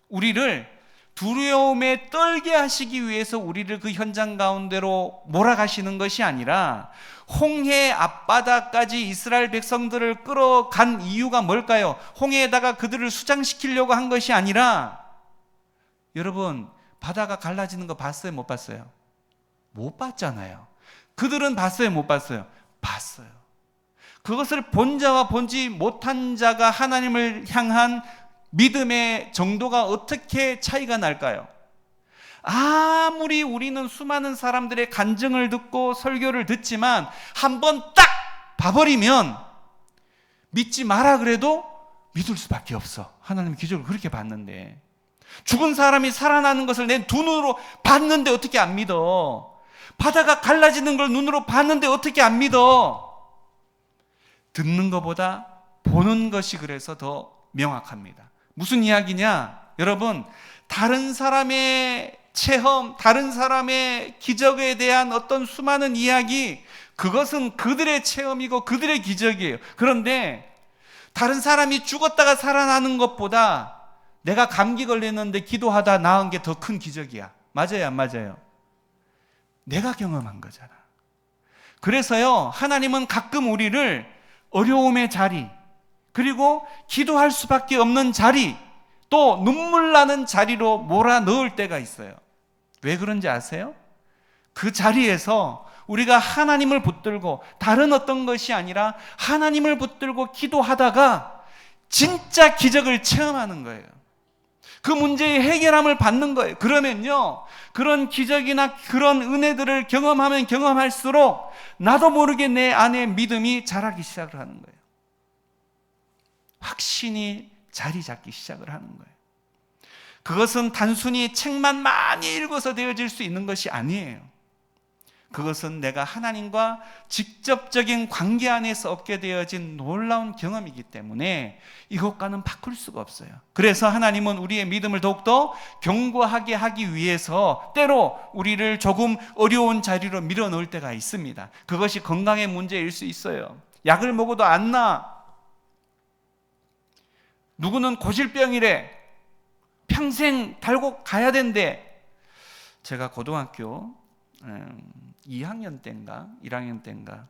우리를 두려움에 떨게 하시기 위해서 우리를 그 현장 가운데로 몰아가시는 것이 아니라 홍해 앞바다까지 이스라엘 백성들을 끌어간 이유가 뭘까요? 홍해에다가 그들을 수장시키려고 한 것이 아니라, 여러분 바다가 갈라지는 거 봤어요? 못 봤어요? 못 봤잖아요. 그들은 봤어요? 못 봤어요? 봤어요. 그것을 본 자와 본지 못한 자가 하나님을 향한 믿음의 정도가 어떻게 차이가 날까요? 아무리 우리는 수많은 사람들의 간증을 듣고 설교를 듣지만 한번 딱 봐버리면 믿지 마라 그래도 믿을 수밖에 없어. 하나님 기적을 그렇게 봤는데, 죽은 사람이 살아나는 것을 내 두 눈으로 봤는데 어떻게 안 믿어? 바다가 갈라지는 걸 눈으로 봤는데 어떻게 안 믿어? 듣는 것보다 보는 것이 그래서 더 명확합니다. 무슨 이야기냐? 여러분, 다른 사람의 체험, 다른 사람의 기적에 대한 어떤 수많은 이야기, 그것은 그들의 체험이고 그들의 기적이에요. 그런데 다른 사람이 죽었다가 살아나는 것보다 내가 감기 걸렸는데 기도하다 나은 게 더 큰 기적이야. 맞아요, 안 맞아요? 내가 경험한 거잖아. 그래서요, 하나님은 가끔 우리를 어려움의 자리, 그리고 기도할 수밖에 없는 자리, 또 눈물 나는 자리로 몰아넣을 때가 있어요. 왜 그런지 아세요? 그 자리에서 우리가 하나님을 붙들고 다른 어떤 것이 아니라 하나님을 붙들고 기도하다가 진짜 기적을 체험하는 거예요. 그 문제의 해결함을 받는 거예요. 그러면요, 그런 기적이나 그런 은혜들을 경험하면 경험할수록 나도 모르게 내 안에 믿음이 자라기 시작을 하는 거예요. 확신이 자리 잡기 시작을 하는 거예요. 그것은 단순히 책만 많이 읽어서 되어질 수 있는 것이 아니에요. 그것은 내가 하나님과 직접적인 관계 안에서 얻게 되어진 놀라운 경험이기 때문에 이것과는 바꿀 수가 없어요. 그래서 하나님은 우리의 믿음을 더욱더 견고하게 하기 위해서 때로 우리를 조금 어려운 자리로 밀어넣을 때가 있습니다. 그것이 건강의 문제일 수 있어요. 약을 먹어도 안 나. 누구는 고질병이래. 평생 달고 가야 된대. 제가 고등학교 2학년 때인가 1학년 때인가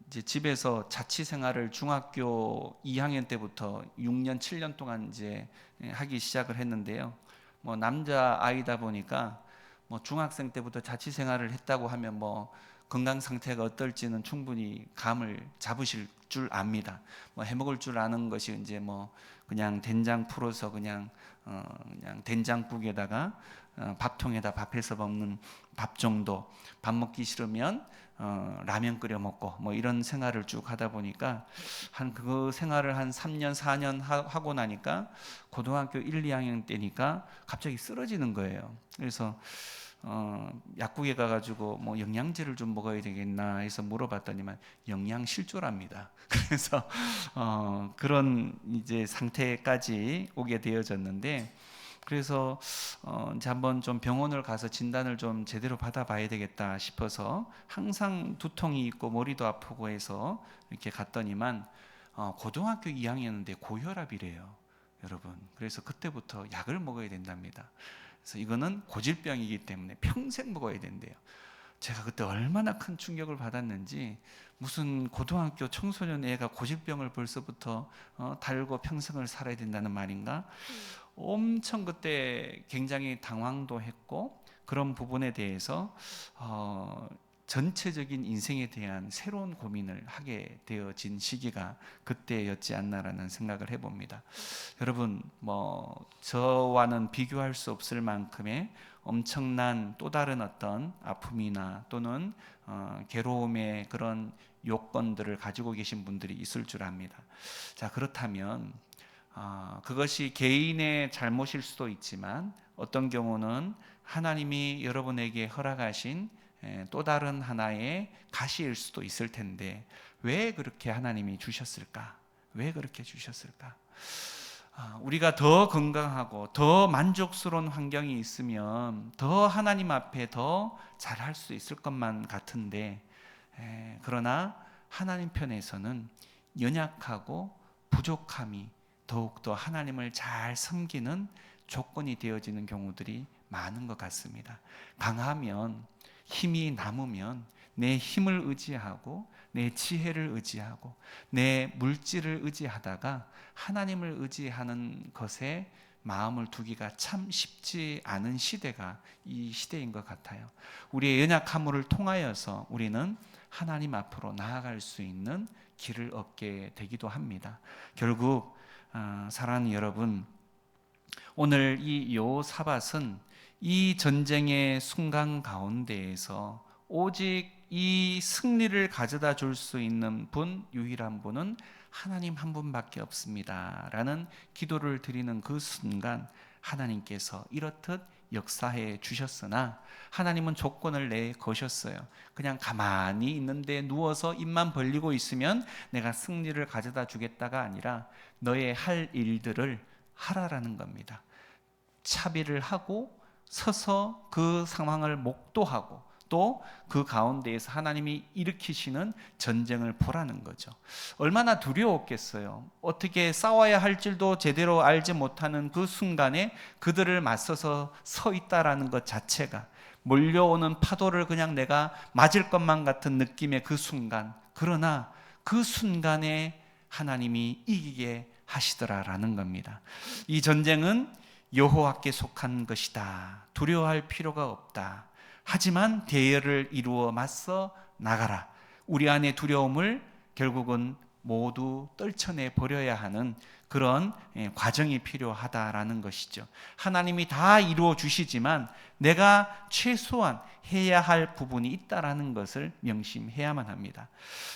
이제 집에서 자취 생활을 중학교 2학년 때부터 6년 7년 동안 이제 하기 시작을 했는데요. 뭐 남자 아이다 보니까 뭐 중학생 때부터 자취 생활을 했다고 하면 뭐 건강 상태가 어떨지는 충분히 감을 잡으실 줄 압니다. 뭐 해먹을 줄 아는 것이 이제 뭐 그냥 된장 풀어서 그냥 된장국에다가 밥통에다 밥해서 먹는 밥 정도, 밥 먹기 싫으면 라면 끓여 먹고 뭐 이런 생활을 쭉 하다 보니까 그 생활을 한 3년 4년 하고 나니까 고등학교 1, 2학년 때니까 갑자기 쓰러지는 거예요. 그래서 약국에 가가지고 뭐 영양제를 좀 먹어야 되겠나 해서 물어봤더니만 영양실조랍니다. 그래서 그런 이제 상태까지 오게 되어졌는데, 그래서 이제 한번 좀 병원을 가서 진단을 좀 제대로 받아봐야 되겠다 싶어서 항상 두통이 있고 머리도 아프고 해서 이렇게 갔더니만 고등학교 2학년인데 고혈압이래요, 여러분. 그래서 그때부터 약을 먹어야 된답니다. 그래서 이거는 고질병이기 때문에 평생 먹어야 된대요. 제가 그때 얼마나 큰 충격을 받았는지, 무슨 고등학교 청소년 애가 고질병을 벌써부터 달고 평생을 살아야 된다는 말인가? 엄청 그때 굉장히 당황도 했고, 그런 부분에 대해서 전체적인 인생에 대한 새로운 고민을 하게 되어진 시기가 그때였지 않나라는 생각을 해봅니다. 여러분, 뭐 저와는 비교할 수 없을 만큼의 엄청난 또 다른 어떤 아픔이나 또는 괴로움의 그런 요건들을 가지고 계신 분들이 있을 줄 압니다. 자, 그렇다면 그것이 개인의 잘못일 수도 있지만 어떤 경우는 하나님이 여러분에게 허락하신 또 다른 하나의 가시일 수도 있을 텐데, 왜 그렇게 하나님이 주셨을까? 왜 그렇게 주셨을까? 우리가 더 건강하고 더 만족스러운 환경이 있으면 더 하나님 앞에 더 잘할 수 있을 것만 같은데, 그러나 하나님 편에서는 연약하고 부족함이 더욱더 하나님을 잘 섬기는 조건이 되어지는 경우들이 많은 것 같습니다. 강하면, 힘이 남으면 내 힘을 의지하고 내 지혜를 의지하고 내 물질을 의지하다가 하나님을 의지하는 것에 마음을 두기가 참 쉽지 않은 시대가 이 시대인 것 같아요. 우리의 연약함을 통하여서 우리는 하나님 앞으로 나아갈 수 있는 길을 얻게 되기도 합니다. 결국 사랑하는 여러분, 오늘 이 여호사밧은 이 전쟁의 순간 가운데에서 오직 이 승리를 가져다 줄 수 있는 분, 유일한 분은 하나님 한 분밖에 없습니다 라는 기도를 드리는 그 순간 하나님께서 이렇듯 역사해 주셨으나 하나님은 조건을 내거셨어요. 그냥 가만히 있는데 누워서 입만 벌리고 있으면 내가 승리를 가져다 주겠다가 아니라 너의 할 일들을 하라라는 겁니다. 차비를 하고 서서 그 상황을 목도하고 또 그 가운데에서 하나님이 일으키시는 전쟁을 보라는 거죠. 얼마나 두려웠겠어요. 어떻게 싸워야 할 줄도 제대로 알지 못하는 그 순간에 그들을 맞서서 서 있다라는 것 자체가, 몰려오는 파도를 그냥 내가 맞을 것만 같은 느낌의 그 순간, 그러나 그 순간에 하나님이 이기게 하시더라라는 겁니다. 이 전쟁은 여호와께 속한 것이다. 두려워할 필요가 없다. 하지만 대열을 이루어 맞서 나가라. 우리 안의 두려움을 결국은 모두 떨쳐내 버려야 하는 그런 과정이 필요하다라는 것이죠. 하나님이 다 이루어 주시지만 내가 최소한 해야 할 부분이 있다라는 것을 명심해야만 합니다.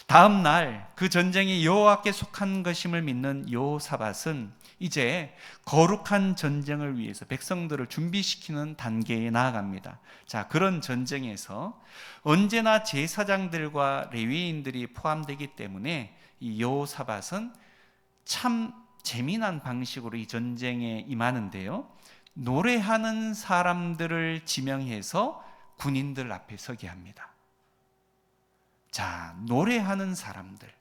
다음 날 그 전쟁이 여호와께 속한 것임을 믿는 여호사밧은 이제 거룩한 전쟁을 위해서 백성들을 준비시키는 단계에 나아갑니다. 자, 그런 전쟁에서 언제나 제사장들과 레위인들이 포함되기 때문에 이 여호사밧은 참 재미난 방식으로 이 전쟁에 임하는데요, 노래하는 사람들을 지명해서 군인들 앞에 서게 합니다. 자, 노래하는 사람들,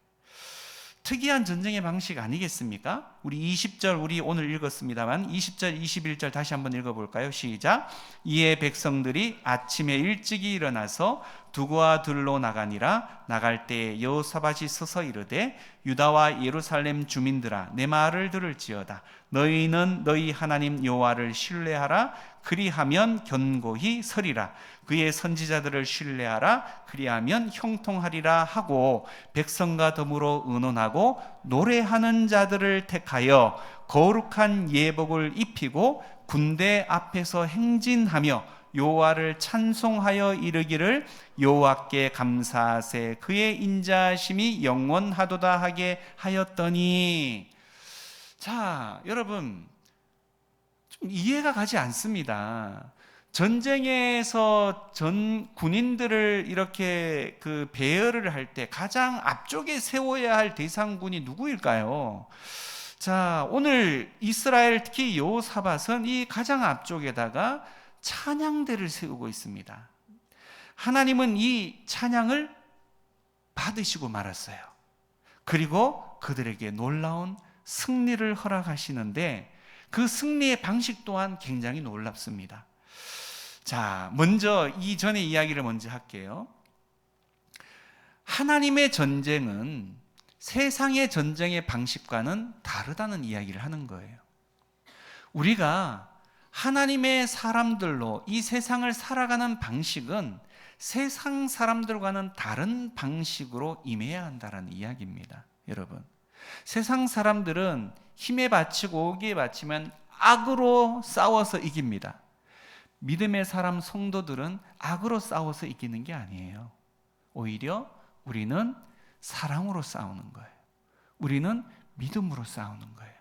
특이한 전쟁의 방식 아니겠습니까? 우리 20절 우리 오늘 읽었습니다만 20절 21절 다시 한번 읽어볼까요? 시작. 이에 백성들이 아침에 일찍이 일어나서 두고와 들로 나가니라. 나갈 때에 여호사밧이 서서 이르되 유다와 예루살렘 주민들아 내 말을 들을지어다. 너희는 너희 하나님 여호와를 신뢰하라. 그리하면 견고히 서리라. 그의 선지자들을 신뢰하라. 그리하면 형통하리라 하고 백성과 더불어 의논하고 노래하는 자들을 택하여 거룩한 예복을 입히고 군대 앞에서 행진하며 여호와를 찬송하여 이르기를 여호와께 감사하세 그의 인자하심이 영원하도다 하게 하였더니. 자, 여러분 좀 이해가 가지 않습니다. 전쟁에서 전 군인들을 이렇게 그 배열을 할 때 가장 앞쪽에 세워야 할 대상군이 누구일까요? 자, 오늘 이스라엘 특히 여호사밧은 이 가장 앞쪽에다가 찬양대를 세우고 있습니다. 하나님은 이 찬양을 받으시고 말았어요. 그리고 그들에게 놀라운 승리를 허락하시는데 그 승리의 방식 또한 굉장히 놀랍습니다. 자, 먼저 이전의 이야기를 먼저 할게요. 하나님의 전쟁은 세상의 전쟁의 방식과는 다르다는 이야기를 하는 거예요. 우리가 하나님의 사람들로 이 세상을 살아가는 방식은 세상 사람들과는 다른 방식으로 임해야 한다는 이야기입니다. 여러분, 세상 사람들은 힘에 바치고 오기에 바치면 악으로 싸워서 이깁니다. 믿음의 사람 성도들은 악으로 싸워서 이기는 게 아니에요. 오히려 우리는 사랑으로 싸우는 거예요. 우리는 믿음으로 싸우는 거예요.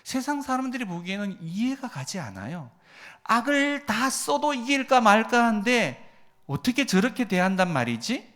세상 사람들이 보기에는 이해가 가지 않아요. 악을 다 써도 이길까 말까 한데 어떻게 저렇게 대한단 말이지?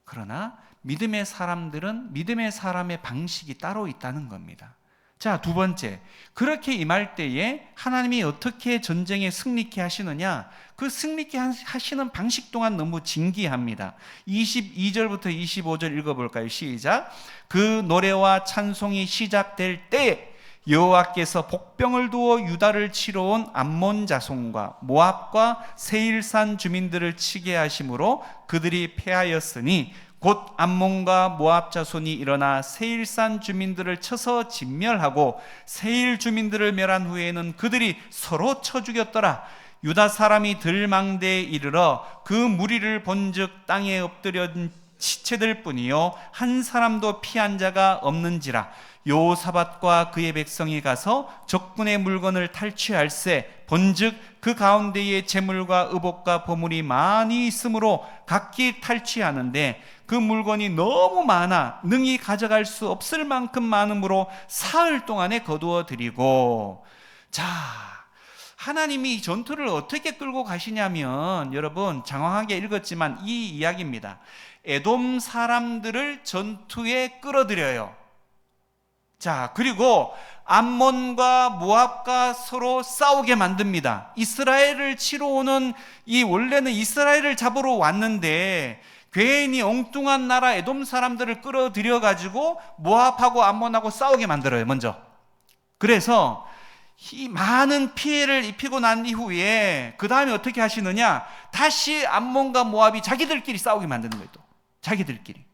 그러나 믿음의 사람들은 믿음의 사람의 방식이 따로 있다는 겁니다. 자, 두 번째, 그렇게 임할 때에 하나님이 어떻게 전쟁에 승리케 하시느냐? 그 승리케 하시는 방식 또한 너무 진기합니다. 22절부터 25절 읽어볼까요? 시작. 그 노래와 찬송이 시작될 때 여호와께서 복병을 두어 유다를 치러 온 암몬 자손과 모압과 세일산 주민들을 치게 하심으로 그들이 패하였으니 곧 암몬과 모압 자손이 일어나 세일산 주민들을 쳐서 진멸하고 세일 주민들을 멸한 후에는 그들이 서로 쳐 죽였더라. 유다 사람이 들망대에 이르러 그 무리를 본즉 땅에 엎드려진 시체들 뿐이요 한 사람도 피한 자가 없는지라. 여호사밧과 그의 백성이 가서 적군의 물건을 탈취할세 본즉 그 가운데에 재물과 의복과 보물이 많이 있으므로 각기 탈취하는데 그 물건이 너무 많아 능히 가져갈 수 없을 만큼 많으므로 사흘 동안에 거두어 드리고. 자, 하나님이 이 전투를 어떻게 끌고 가시냐면 여러분 장황하게 읽었지만 이 이야기입니다. 에돔 사람들을 전투에 끌어들여요. 자, 그리고 암몬과 모압과 서로 싸우게 만듭니다. 이스라엘을 치러 오는 이 원래는 이스라엘을 잡으러 왔는데 괜히 엉뚱한 나라 에돔 사람들을 끌어들여 가지고 모압하고 암몬하고 싸우게 만들어요. 먼저. 그래서 이 많은 피해를 입히고 난 이후에 그 다음에 어떻게 하시느냐? 다시 암몬과 모압이 자기들끼리 싸우게 만드는 거예요. 또 자기들끼리.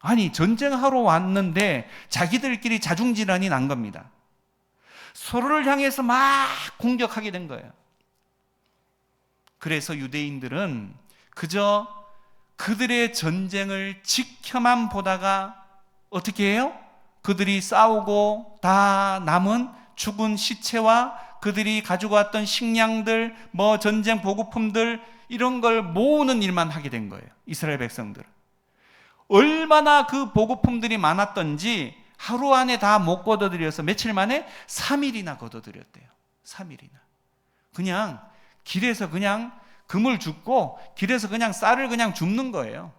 아니, 전쟁하러 왔는데 자기들끼리 자중질환이 난 겁니다. 서로를 향해서 막 공격하게 된 거예요. 그래서 유대인들은 그저 그들의 전쟁을 지켜만 보다가 어떻게 해요? 그들이 싸우고 다 남은 죽은 시체와 그들이 가지고 왔던 식량들, 뭐 전쟁 보급품들 이런 걸 모으는 일만 하게 된 거예요. 이스라엘 백성들은. 얼마나 그 보급품들이 많았던지 하루 안에 다 못 걷어들여서 며칠 만에 3일이나 걷어들였대요. 3일이나. 그냥 길에서 그냥 금을 줍고 길에서 그냥 쌀을 그냥 줍는 거예요.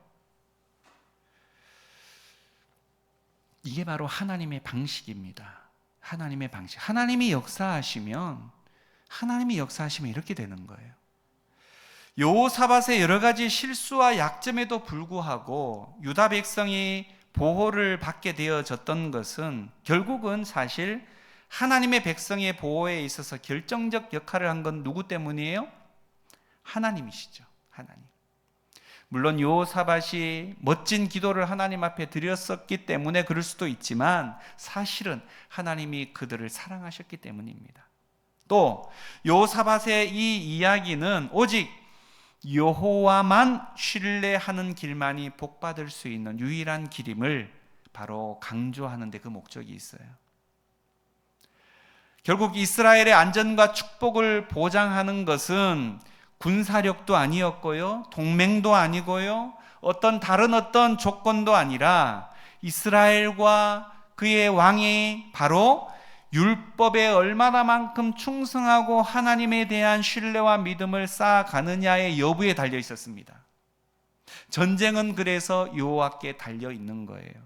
이게 바로 하나님의 방식입니다. 하나님의 방식. 하나님이 역사하시면 이렇게 되는 거예요. 여호사밧의 여러 가지 실수와 약점에도 불구하고 유다 백성이 보호를 받게 되어졌던 것은 결국은 사실 하나님의 백성의 보호에 있어서 결정적 역할을 한 건 누구 때문이에요? 하나님이시죠. 하나님. 물론 여호사밧이 멋진 기도를 하나님 앞에 드렸었기 때문에 그럴 수도 있지만 사실은 하나님이 그들을 사랑하셨기 때문입니다. 또 여호사밧의 이 이야기는 오직 여호와만 신뢰하는 길만이 복받을 수 있는 유일한 길임을 바로 강조하는 데 그 목적이 있어요. 결국 이스라엘의 안전과 축복을 보장하는 것은 군사력도 아니었고요, 동맹도 아니고요, 다른 어떤 조건도 아니라 이스라엘과 그의 왕이 바로 율법에 얼마나만큼 충성하고 하나님에 대한 신뢰와 믿음을 쌓아가느냐의 여부에 달려 있었습니다. 전쟁은 그래서 여호와께 달려 있는 거예요.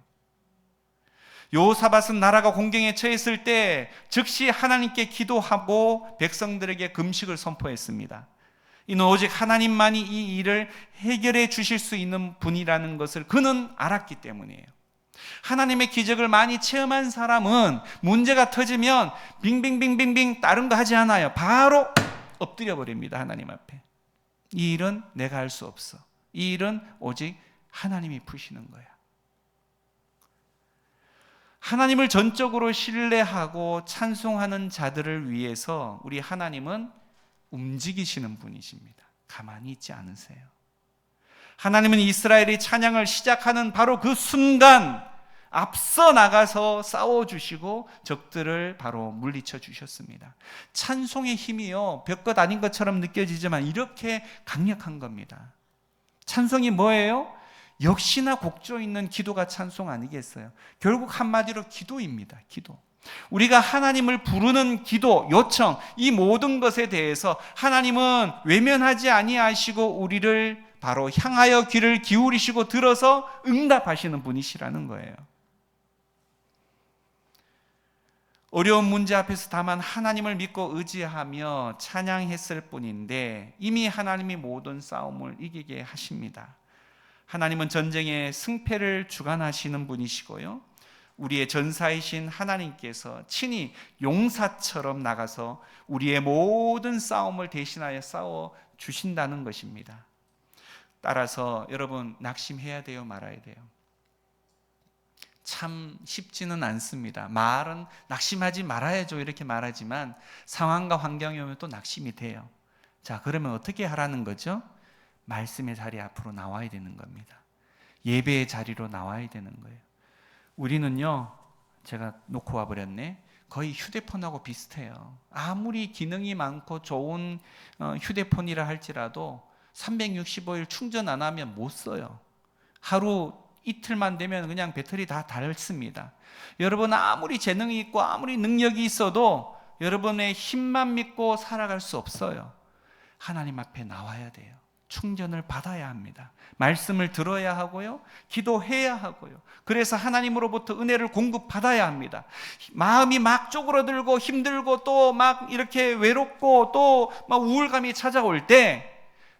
여호사밧은 나라가 공경에 처했을 때 즉시 하나님께 기도하고 백성들에게 금식을 선포했습니다. 이는 오직 하나님만이 이 일을 해결해 주실 수 있는 분이라는 것을 그는 알았기 때문이에요. 하나님의 기적을 많이 체험한 사람은 문제가 터지면 빙빙빙빙빙 다른 거 하지 않아요. 바로 엎드려 버립니다. 하나님 앞에. 이 일은 내가 할 수 없어. 이 일은 오직 하나님이 푸시는 거야. 하나님을 전적으로 신뢰하고 찬송하는 자들을 위해서 우리 하나님은 움직이시는 분이십니다. 가만히 있지 않으세요. 하나님은 이스라엘이 찬양을 시작하는 바로 그 순간 앞서 나가서 싸워주시고 적들을 바로 물리쳐 주셨습니다. 찬송의 힘이요, 별것 아닌 것처럼 느껴지지만 이렇게 강력한 겁니다. 찬송이 뭐예요? 역시나 곡조 있는 기도가 찬송 아니겠어요? 결국 한마디로 기도입니다. 기도. 우리가 하나님을 부르는 기도, 요청, 이 모든 것에 대해서 하나님은 외면하지 아니하시고 우리를 바로 향하여 귀를 기울이시고 들어서 응답하시는 분이시라는 거예요. 어려운 문제 앞에서 다만 하나님을 믿고 의지하며 찬양했을 뿐인데 이미 하나님이 모든 싸움을 이기게 하십니다. 하나님은 전쟁의 승패를 주관하시는 분이시고요, 우리의 전사이신 하나님께서 친히 용사처럼 나가서 우리의 모든 싸움을 대신하여 싸워 주신다는 것입니다. 따라서 여러분, 낙심해야 돼요, 말아야 돼요? 참 쉽지는 않습니다. 말은 낙심하지 말아야죠 이렇게 말하지만 상황과 환경이 오면 또 낙심이 돼요. 자, 그러면 어떻게 하라는 거죠? 말씀의 자리 앞으로 나와야 되는 겁니다. 예배의 자리로 나와야 되는 거예요. 우리는요, 제가 놓고 와버렸네, 거의 휴대폰하고 비슷해요. 아무리 기능이 많고 좋은 휴대폰이라 할지라도 365일 충전 안 하면 못 써요. 하루 이틀만 되면 그냥 배터리 다 닳습니다. 여러분, 아무리 재능이 있고 아무리 능력이 있어도 여러분의 힘만 믿고 살아갈 수 없어요. 하나님 앞에 나와야 돼요. 충전을 받아야 합니다. 말씀을 들어야 하고요, 기도해야 하고요. 그래서 하나님으로부터 은혜를 공급받아야 합니다. 마음이 막 쪼그러들고 힘들고 또 막 이렇게 외롭고 또 막 우울감이 찾아올 때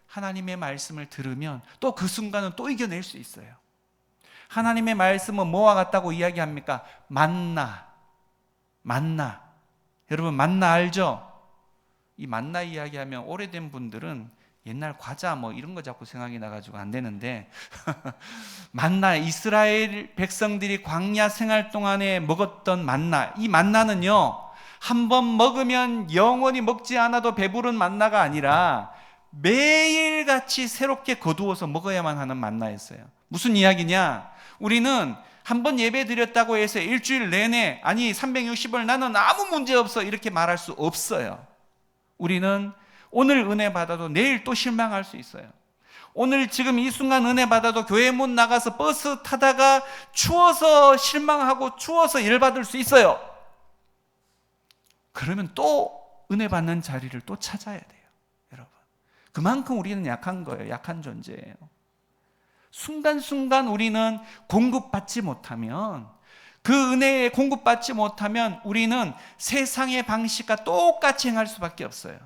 하나님의 말씀을 들으면 또 그 순간은 또 이겨낼 수 있어요. 하나님의 말씀은 뭐와 같다고 이야기합니까? 만나. 여러분, 만나 알죠? 이 만나 이야기하면 오래된 분들은 옛날 과자 뭐 이런 거 자꾸 생각이 나가지고 안 되는데 만나, 이스라엘 백성들이 광야 생활 동안에 먹었던 만나, 이 만나는요, 한번 먹으면 영원히 먹지 않아도 배부른 만나가 아니라 매일같이 새롭게 거두어서 먹어야만 하는 만나였어요. 무슨 이야기냐? 우리는 한번 예배 드렸다고 해서 일주일 내내, 아니 360일 나는 아무 문제 없어 이렇게 말할 수 없어요. 우리는 오늘 은혜 받아도 내일 또 실망할 수 있어요. 오늘 지금 이 순간 은혜 받아도 교회 문 나가서 버스 타다가 추워서 실망하고 추워서 열받을 수 있어요. 그러면 또 은혜 받는 자리를 또 찾아야 돼요. 여러분, 그만큼 우리는 약한 거예요. 약한 존재예요. 순간순간 우리는 공급받지 못하면, 그 은혜에 공급받지 못하면 우리는 세상의 방식과 똑같이 행할 수밖에 없어요.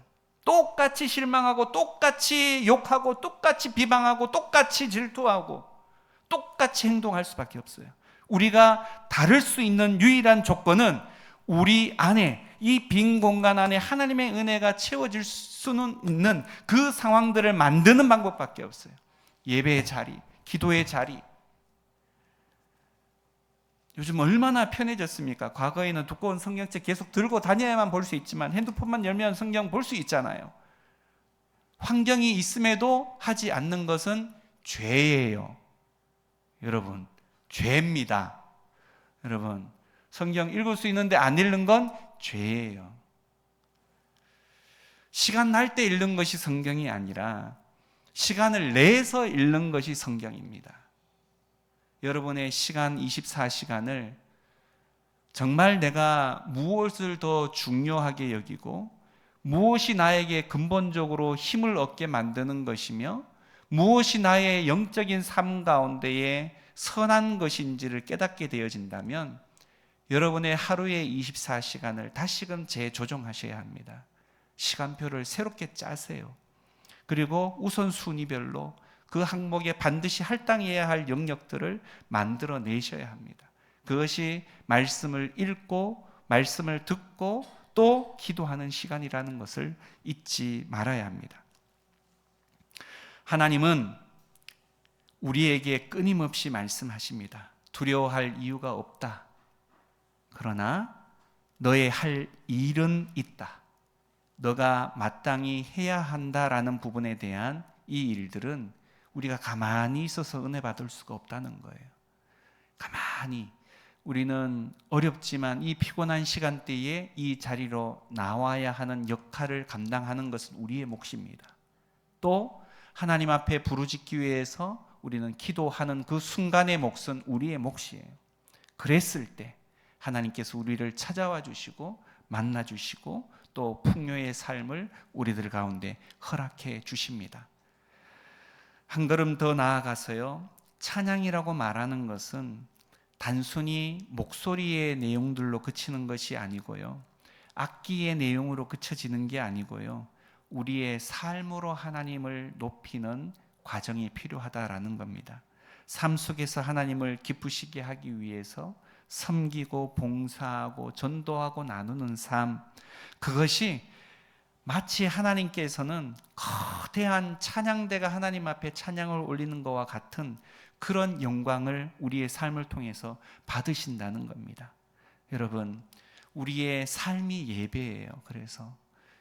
똑같이 실망하고 똑같이 욕하고 똑같이 비방하고 똑같이 질투하고 똑같이 행동할 수밖에 없어요. 우리가 다를 수 있는 유일한 조건은 우리 안에, 이 빈 공간 안에 하나님의 은혜가 채워질 수는 있는 그 상황들을 만드는 방법밖에 없어요. 예배의 자리, 기도의 자리. 요즘 얼마나 편해졌습니까? 과거에는 두꺼운 성경책 계속 들고 다녀야만 볼 수 있지만 핸드폰만 열면 성경 볼 수 있잖아요. 환경이 있음에도 하지 않는 것은 죄예요. 여러분, 죄입니다. 여러분, 성경 읽을 수 있는데 안 읽는 건 죄예요. 시간 날 때 읽는 것이 성경이 아니라 시간을 내서 읽는 것이 성경입니다. 여러분의 시간 24시간을 정말 내가 무엇을 더 중요하게 여기고 무엇이 나에게 근본적으로 힘을 얻게 만드는 것이며 무엇이 나의 영적인 삶 가운데에 선한 것인지를 깨닫게 되어진다면 여러분의 하루의 24시간을 다시금 재조정하셔야 합니다. 시간표를 새롭게 짜세요. 그리고 우선순위별로 그 항목에 반드시 할당해야 할 영역들을 만들어내셔야 합니다. 그것이 말씀을 읽고 말씀을 듣고 또 기도하는 시간이라는 것을 잊지 말아야 합니다. 하나님은 우리에게 끊임없이 말씀하십니다. 두려워할 이유가 없다. 그러나 너의 할 일은 있다. 너가 마땅히 해야 한다라는 부분에 대한 이 일들은 우리가 가만히 있어서 은혜 받을 수가 없다는 거예요. 가만히 우리는 어렵지만 이 피곤한 시간대에 이 자리로 나와야 하는 역할을 감당하는 것은 우리의 몫입니다. 또 하나님 앞에 부르짖기 위해서 우리는 기도하는 그 순간의 몫은 우리의 몫이에요. 그랬을 때 하나님께서 우리를 찾아와 주시고 만나 주시고 또 풍요의 삶을 우리들 가운데 허락해 주십니다. 한 걸음 더 나아가서요, 찬양이라고 말하는 것은 단순히 목소리의 내용들로 그치는 것이 아니고요, 악기의 내용으로 그쳐지는 게 아니고요, 우리의 삶으로 하나님을 높이는 과정이 필요하다라는 겁니다. 삶 속에서 하나님을 기쁘시게 하기 위해서 섬기고 봉사하고 전도하고 나누는 삶, 그것이 마치 하나님께서는 거대한 찬양대가 하나님 앞에 찬양을 올리는 것과 같은 그런 영광을 우리의 삶을 통해서 받으신다는 겁니다. 여러분, 우리의 삶이 예배예요. 그래서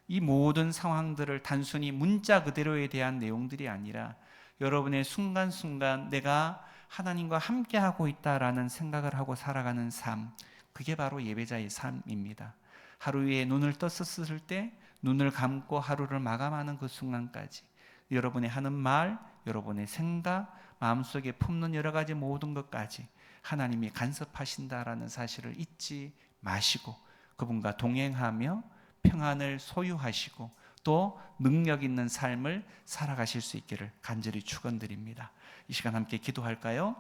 이 모든 상황들을 단순히 문자 그대로에 대한 내용들이 아니라 여러분의 순간순간 내가 하나님과 함께하고 있다라는 생각을 하고 살아가는 삶, 그게 바로 예배자의 삶입니다. 하루에 눈을 떴었을 때 눈을 감고 하루를 마감하는 그 순간까지 여러분의 하는 말, 여러분의 생각, 마음속에 품는 여러 가지 모든 것까지 하나님이 간섭하신다라는 사실을 잊지 마시고 그분과 동행하며 평안을 소유하시고 또 능력 있는 삶을 살아가실 수 있기를 간절히 축원드립니다. 이 시간 함께 기도할까요?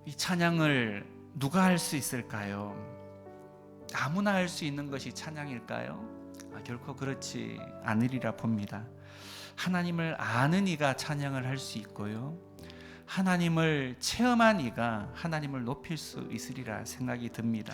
이 찬양을 누가 할 수 있을까요? 아무나 할 수 있는 것이 찬양일까요? 결코 그렇지 않으리라 봅니다. 하나님을 아는 이가 찬양을 할 수 있고요, 하나님을 체험한 이가 하나님을 높일 수 있으리라 생각이 듭니다.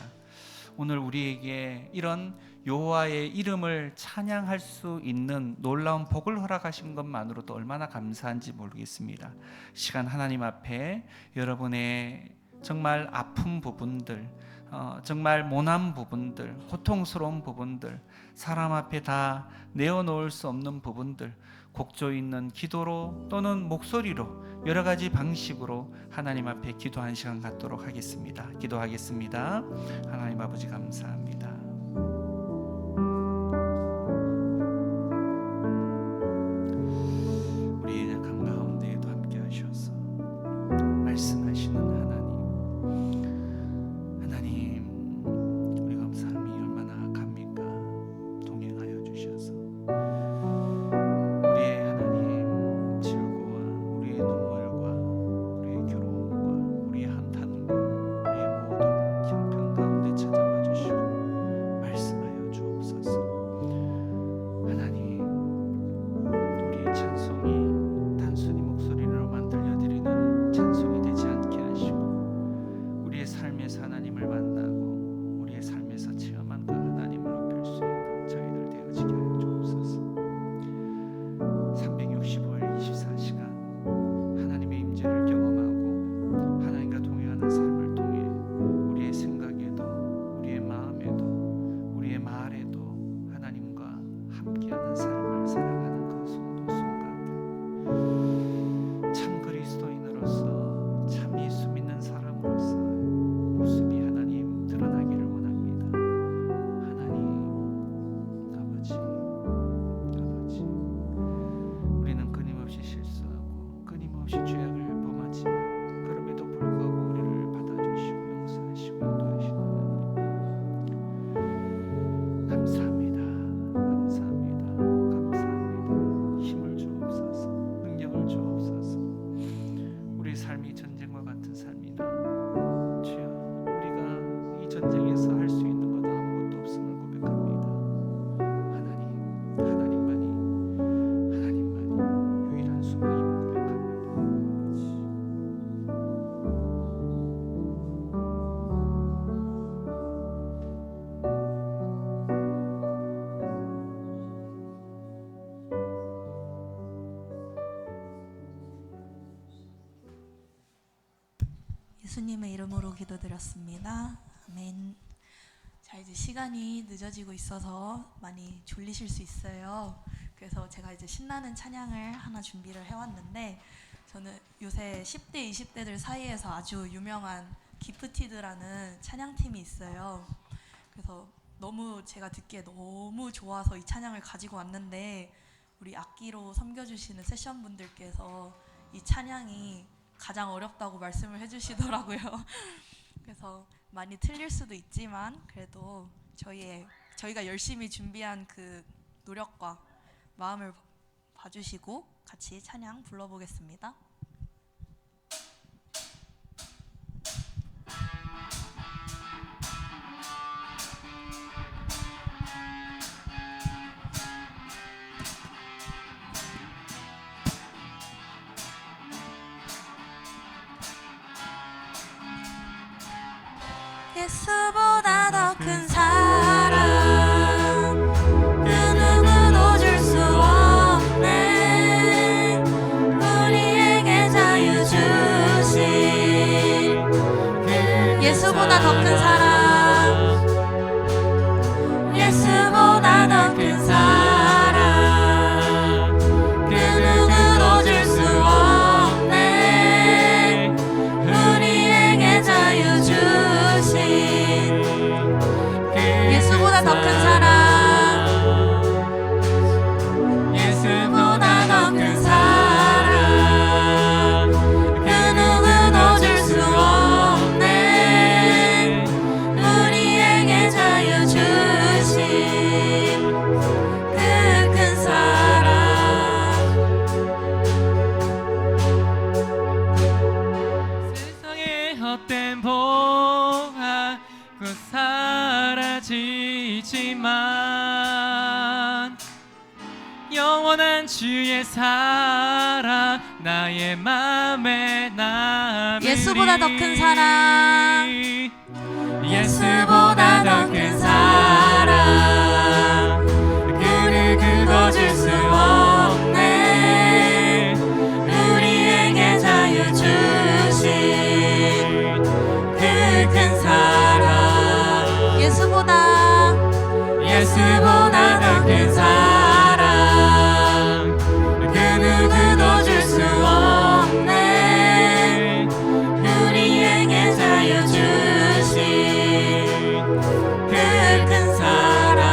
오늘 우리에게 이런 여호와의 이름을 찬양할 수 있는 놀라운 복을 허락하신 것만으로도 얼마나 감사한지 모르겠습니다. 시간 하나님 앞에 여러분의 정말 아픈 부분들, 정말 모난 부분들, 고통스러운 부분들, 사람 앞에 다 내어놓을 수 없는 부분들, 곡조 있는 기도로 또는 목소리로 여러 가지 방식으로 하나님 앞에 기도한 시간 갖도록 하겠습니다. 기도하겠습니다. 하나님 아버지 감사합니다. 우리의 약한 가운데에도 함께 하셔서 말씀하시는 하나님, 우리가 삶이 얼마나 악합니까? 동행하여 주셔서 우리의 하나님 질고와 우리의 눈물과 우리의 괴로움과 우리의 한탄과 우리의 모든 형편 가운데 찾아와 주시고 말씀하여 주옵소서. 하나님, 우리의 찬송이 단순히 목소리로만 들려드리는 찬송이 되지 않게 하시고 우리의 삶에서 하나님을 만나고 예수님의 이름으로 기도드렸습니다. 아멘. 자, 이제 시간이 늦어지고 있어서 많이 졸리실 수 있어요. 그래서 제가 이제 신나는 찬양을 하나 준비를 해왔는데, 저는 요새 10대, 20대들 사이에서 아주 유명한 기프티드라는 찬양팀이 있어요. 그래서 제가 듣기에 너무 좋아서 이 찬양을 가지고 왔는데, 우리 악기로 섬겨주시는 세션분들께서 이 찬양이 가장 어렵다고 말씀을 해주시더라고요. 그래서 많이 틀릴 수도 있지만 그래도 저희가 열심히 준비한 그 노력과 마음을 봐주시고 같이 찬양 불러보겠습니다. 예수보다 더 큰 사랑 그 누구도 줄 수 없네. 우리에게 자유 주신 예수보다 더 큰 사랑, 예수보다 더 큰 사랑 그 누구도 줄 수 없네. 우리에게 자유 주신 예수보다 더 큰 사랑, 예수보다 더 큰 사랑 그 누구도 줄 수 없네. 우리에게 자유 주신 그 큰 사랑. 세상의 헛된 보아 곧 사라지지만 영원한 주의 사랑 나의 맘에 남으리. 예수보다 더 큰 사랑, 예수보다 더 큰 사랑 그를 긁어줄 수 없네. 우리에게 자유 주신 그 큰 사랑, 예수보다 더 큰 사랑 그 누구도 줄 수 없네. 우리에게 자유 주신 그 큰 사랑.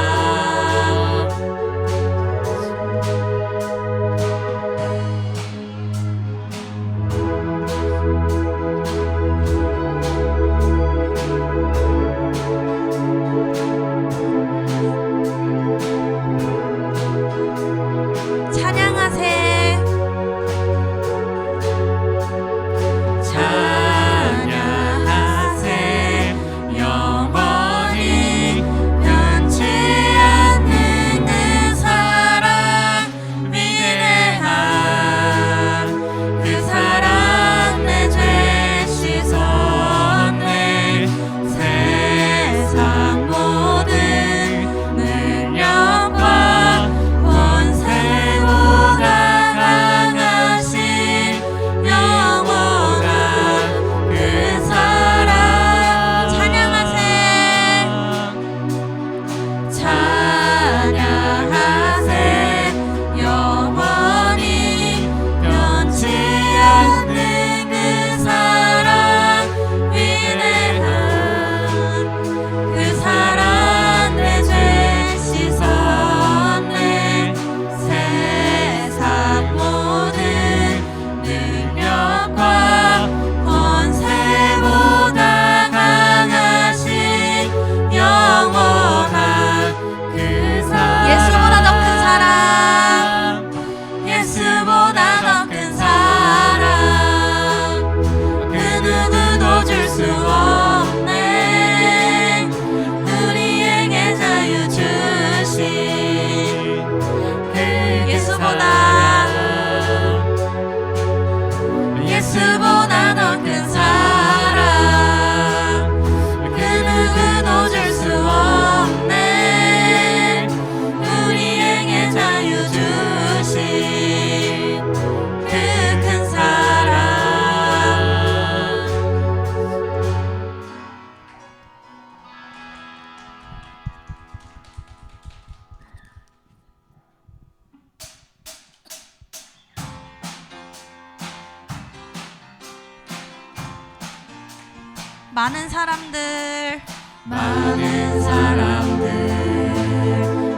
많은 사람들 많은 사람들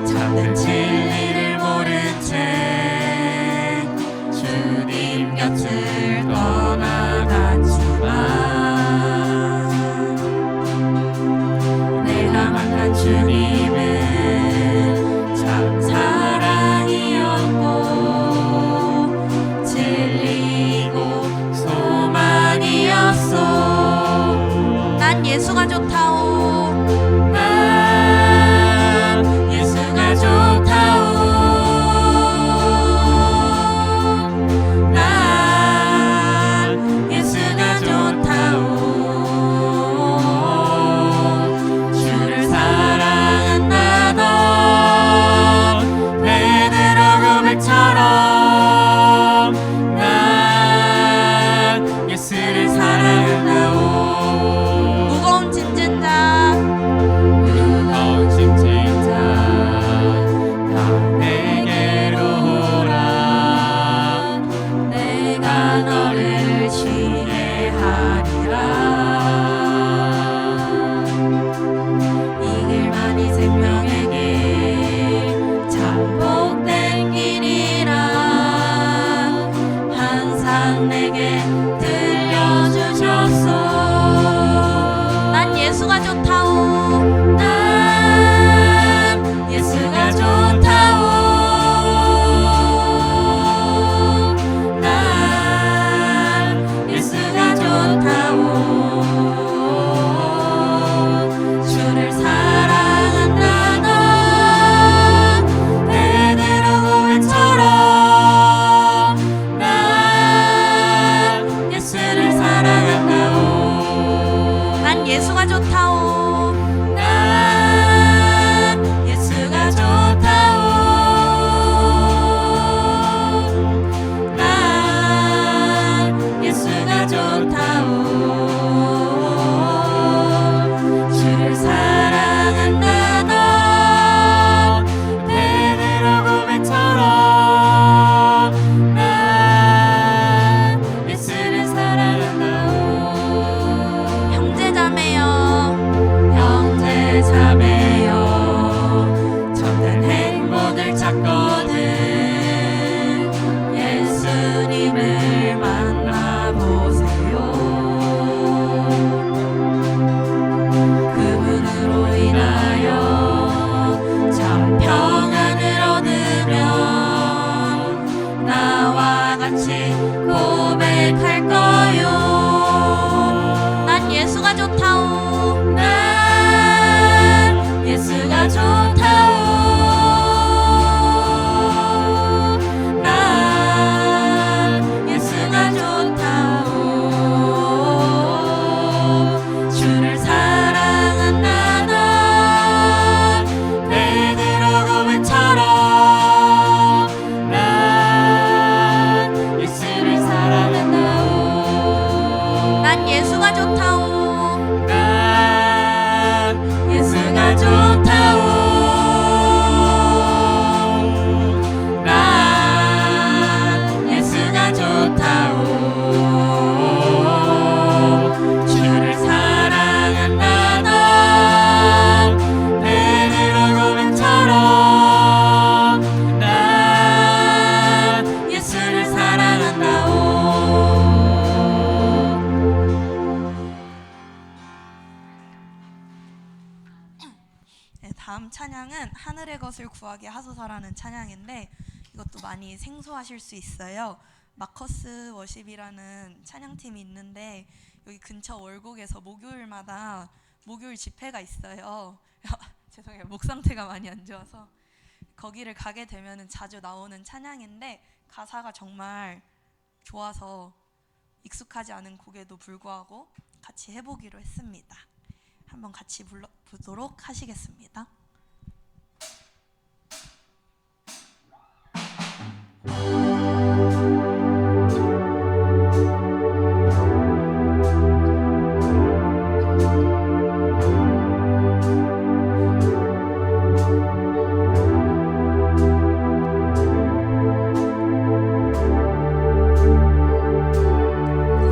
참된 진리를 모른 채 주님 곁을 떠나갔지만 내가 만난 주님은 참 사랑이었고 진리고 소망이었소. 난 예수가 좋다오. 난 예수가 좋다오. 난 예수가 좋다오. 주를 사랑한다던 베드로 고백처럼 난 예수를 사랑한다오. 무거운 짐진 자 무거운 짐진 자 다 내게로 오라. 내가 너를 쉬게 하리라. 이 길만이 생명의 길 참 복된 길이라 항상 내게 들려주셨소. 난 예수가 좋다오. 난 예수가 좋다오. 난 예수가 좋다오. 주를 사랑한다던 베드로 고백처럼 난 예수를 사랑한다오. 난 예수가 좋다오. 난 예수가 좋다오. 난 예수가 좋다오. 주를 사랑한다던 베드로 고백처럼 난 예수를 사랑한다오. 형제자매여 형제 자매여 참된 행복을 찾거든 예수님을 만나보세요. 그분으로 인하여 참 평안을 얻으면 나와 같이 고백할 거요. 난 예수가 좋다오. 난 예수가 좋다오. 난 예수가 좋다오. 주를 사랑한다던 베드로 고백처럼 난 예수를 사랑한다오. 난 예수가 좋다오. 난 예수가 좋다오. 난 예수가 좋다오. 주를 사랑한다던 베드로 고백처럼 난 예수를 사랑한다오. 네, 다음 찬양은 하늘의 것을 구하게 하소서라는 찬양인데 이것도 많이 생소하실 수 있어요. 마커스 워십이라는 찬양팀이 있는데 여기 근처 월곡에서 목요일마다 목요일 집회가 있어요. 죄송해요. 목 상태가 많이 안 좋아서 거기를 가게 되면 자주 나오는 찬양인데 가사가 정말 좋아서 익숙하지 않은 곡에도 불구하고 같이 해보기로 했습니다. 한번 같이 불러보도록 하시겠습니다.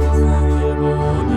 세상을 보니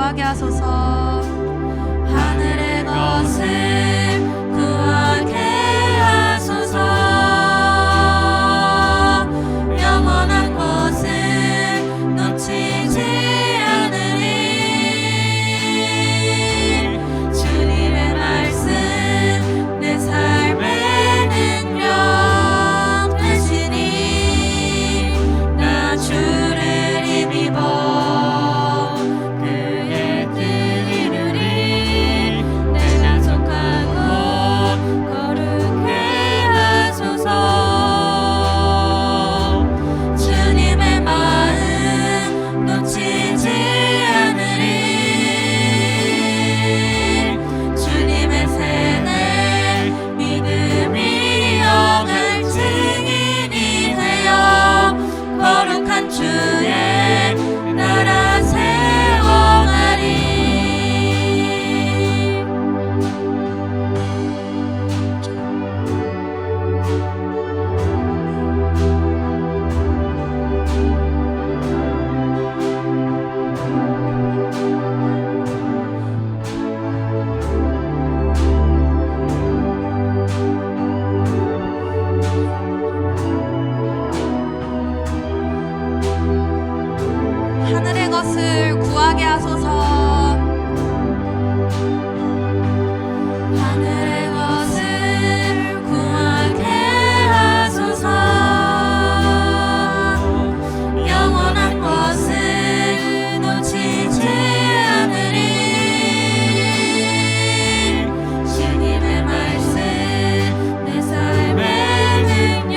구하게 하소서. 하늘의 것을 구하게 하소서. 영원한 것을 놓치지 않으리. 주님의 말씀 내 삶의 능력 되시니 나 주를 힘입어 그의 뜻 이루리. 내 단속하고 거룩해 하소서. 주님의 마음 놓치지 않으리. 주님의 세대 믿음이 영할 증인이 되어 거룩한 주의 나라 세워가리. 하늘의 것을 구하게 하소서. 하늘의 것을 구하게 하소서. 영원한 것을 놓치지 않으리. 주님의 말씀 내 삶의 능력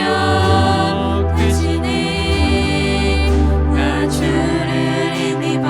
되시니 나 주를 힘입어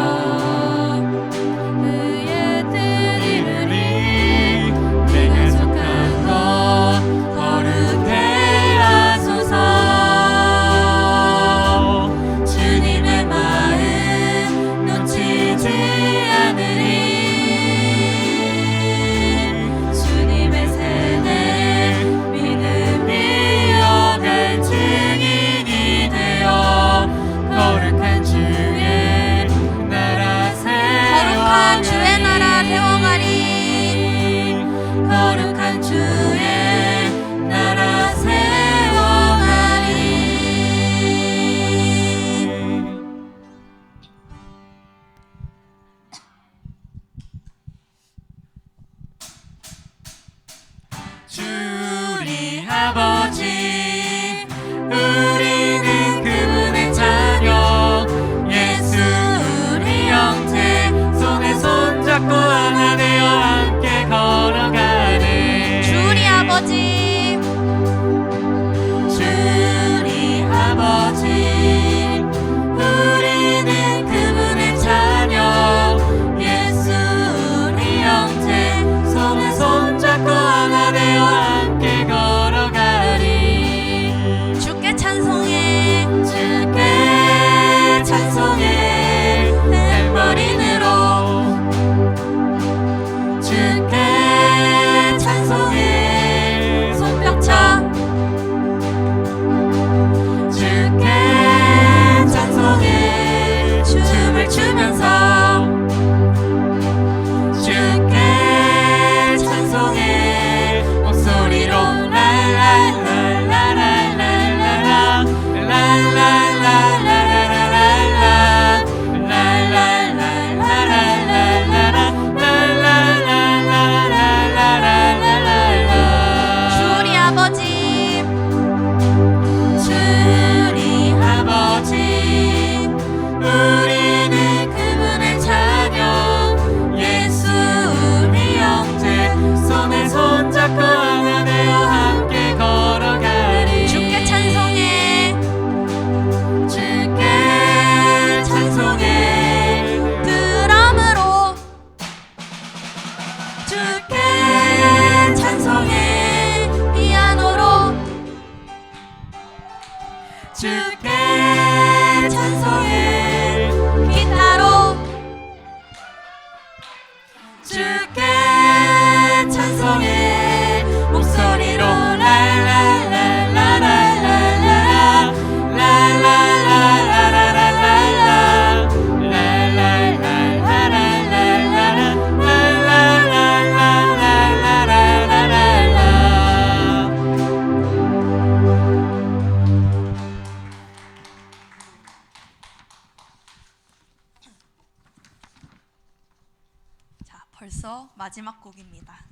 벌써 마지막 곡입니다.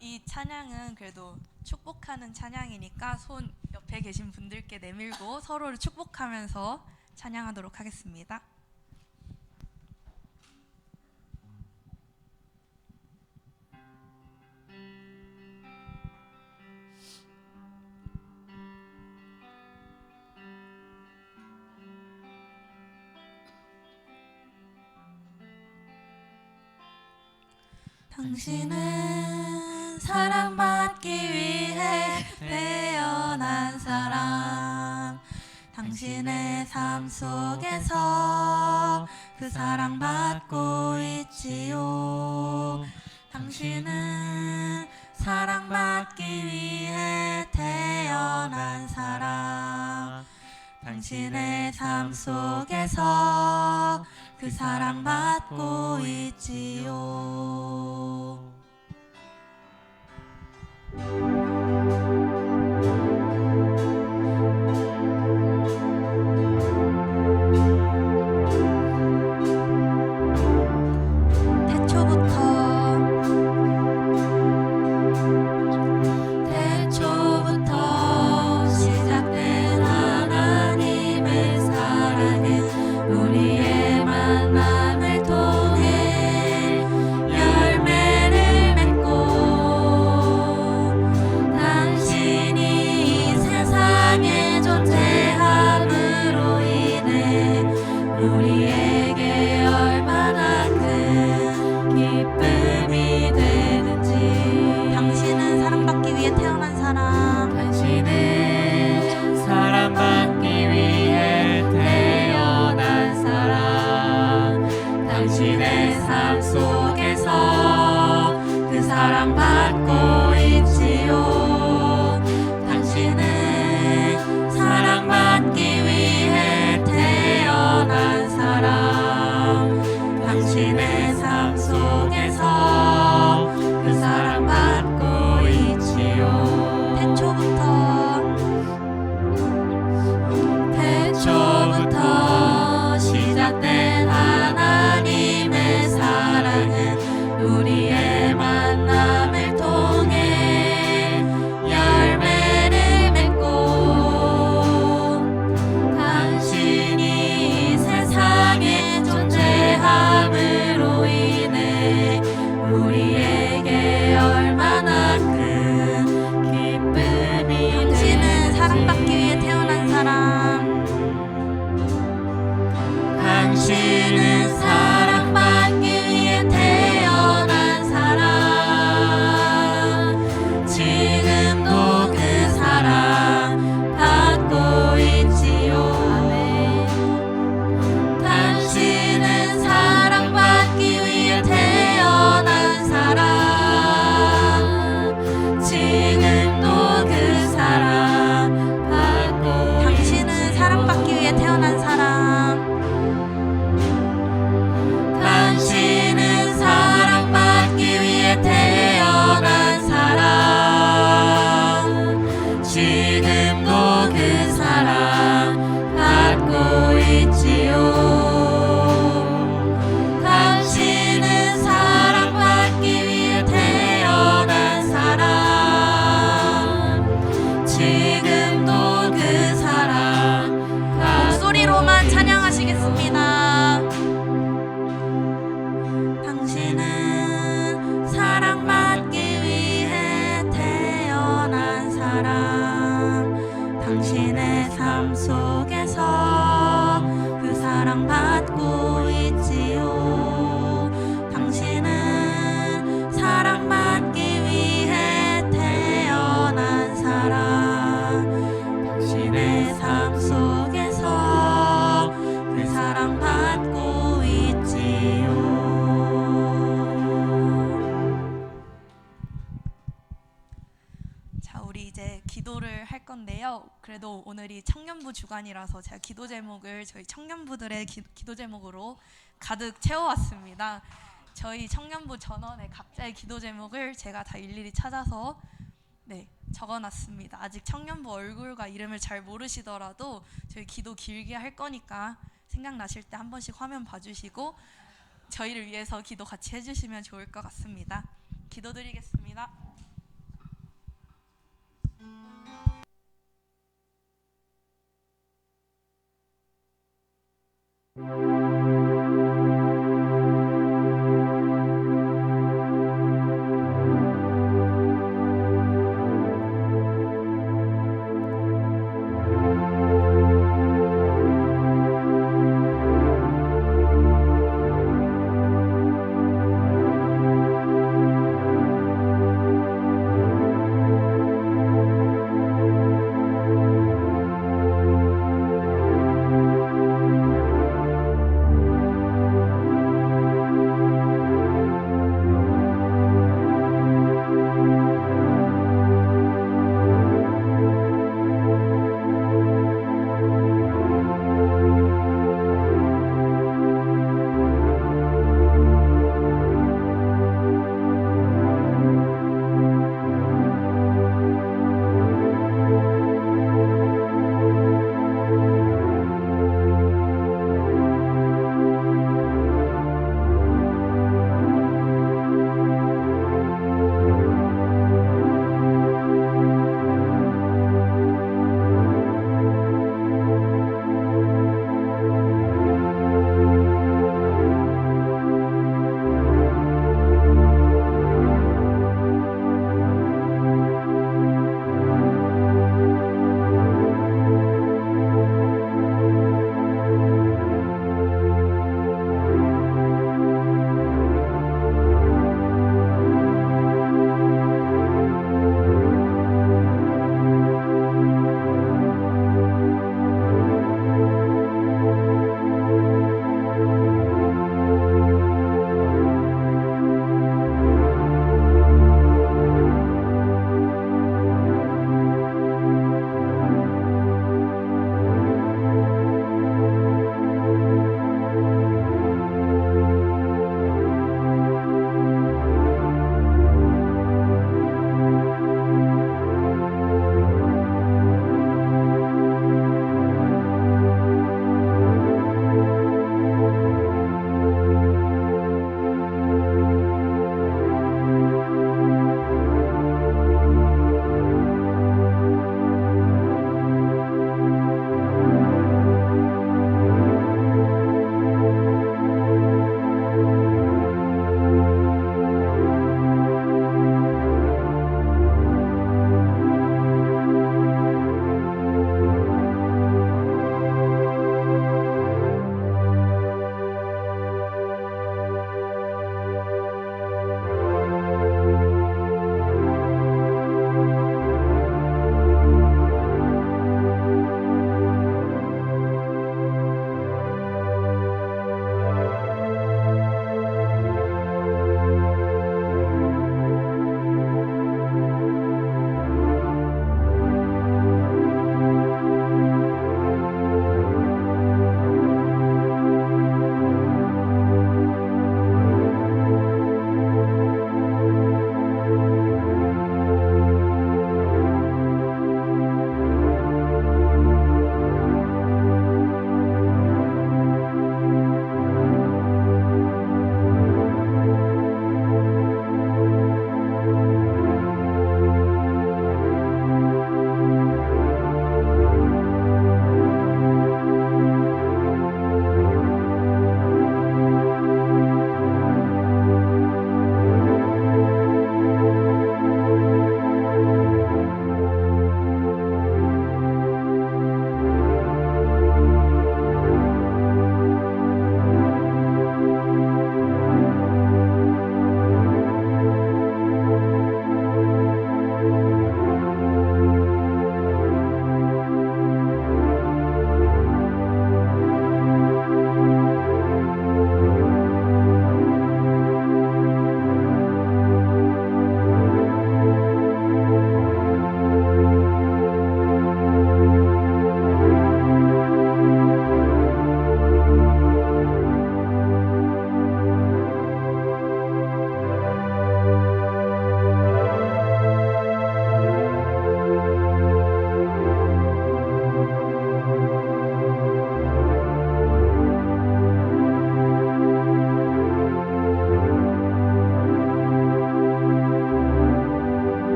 이 찬양은 그래도 축복하는 찬양이니까 손 옆에 계신 분들께 내밀고 서로를 축복하면서 찬양하도록 하겠습니다. 당신은 사랑받기 위해 태어난 사람. 당신의 삶 속에서 그 사랑받고 있지요. 당신은 사랑받기 위해 태어난 사람. 당신의 삶 속에서 그 사랑받고 있지요. 태초부터 시작된 하나님의 사랑은 우리의 만남을 통해 열매를 맺고 당신이 이 세상에 존재함으로 인해 우리에게 얼마나 큰 기쁨이 되는지. 당신은 사랑받기 위해 태어난 사람. 당신은 사랑받기 위해 태어난 사람. 당신의 삶 속에서 그 사랑받고 있지요. 당신은 사랑받기 위해 태어난 사람. 당신의 삶 속에서 그 사랑받고 있지요. 태초부터 시작된 하나님의 사랑은 우리의 만남을 통해 열매를 맺고 당신이 이 세상에 존재함으로 인해 우리에게 얼마나 큰 기쁨이. 당신은 사랑받기 위해 태어난 사람. 당신은 사랑받기 위해 태어난 사람. 지금도 그 사랑 받고 있지요. 당신은 사랑받기 위해 태어난 사람. 지금도 그 사랑 받고. 당신은 사랑받기 위해 태어난 사람. 당신은 사랑받기 위해 태어난 사람. 지금도 그 사랑 받고 있지요. 당신은 사랑받기 위해 태어난 사람. 지금도 그 사랑. 목소리로만 찬양하시겠습니다. 당신은 사랑받기 위해 태어난 사람. 당신의 삶 속에서 그 사랑받고 있지요. 당신은 사랑받기 위해 태어난 사람. 당신의 삶 속에서 그 사랑받고 있지요. 자, 우리 이제 기도를 할 건데요. 그래도 오늘이 청년부 주간이라서 제가 기도 제목을 저희 청년부들의 기도 제목으로 가득 채워왔습니다. 저희 청년부 전원의 각자의 기도 제목을 제가 다 일일이 찾아서 적어놨습니다. 아직 청년부 얼굴과 이름을 잘 모르시더라도 저희 기도 길게 할 거니까 생각나실 때 한 번씩 화면 봐주시고 저희를 위해서 기도 같이 해주시면 좋을 것 같습니다. 기도드리겠습니다.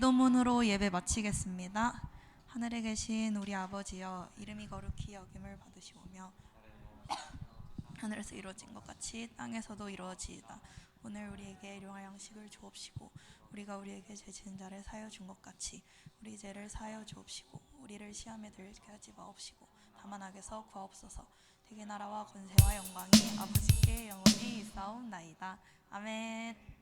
기도문으로 예배 마치겠습니다. 하늘에 계신 우리 아버지여, 이름이 거룩히 여김을 받으시오며 하늘에서 이루어진 것 같이 땅에서도 이루어지이다. 오늘 우리에게 일용할 양식을 주옵시고 우리가 우리에게 죄 지은 자를 사하여 준 것 같이 우리 죄를 사하여 주옵시고 우리를 시험에 들게 하지 마옵시고 다만 악에서 구하옵소서. 대개 나라와 권세와 영광이 아버지께 영원히 있사옵나이다. 아멘.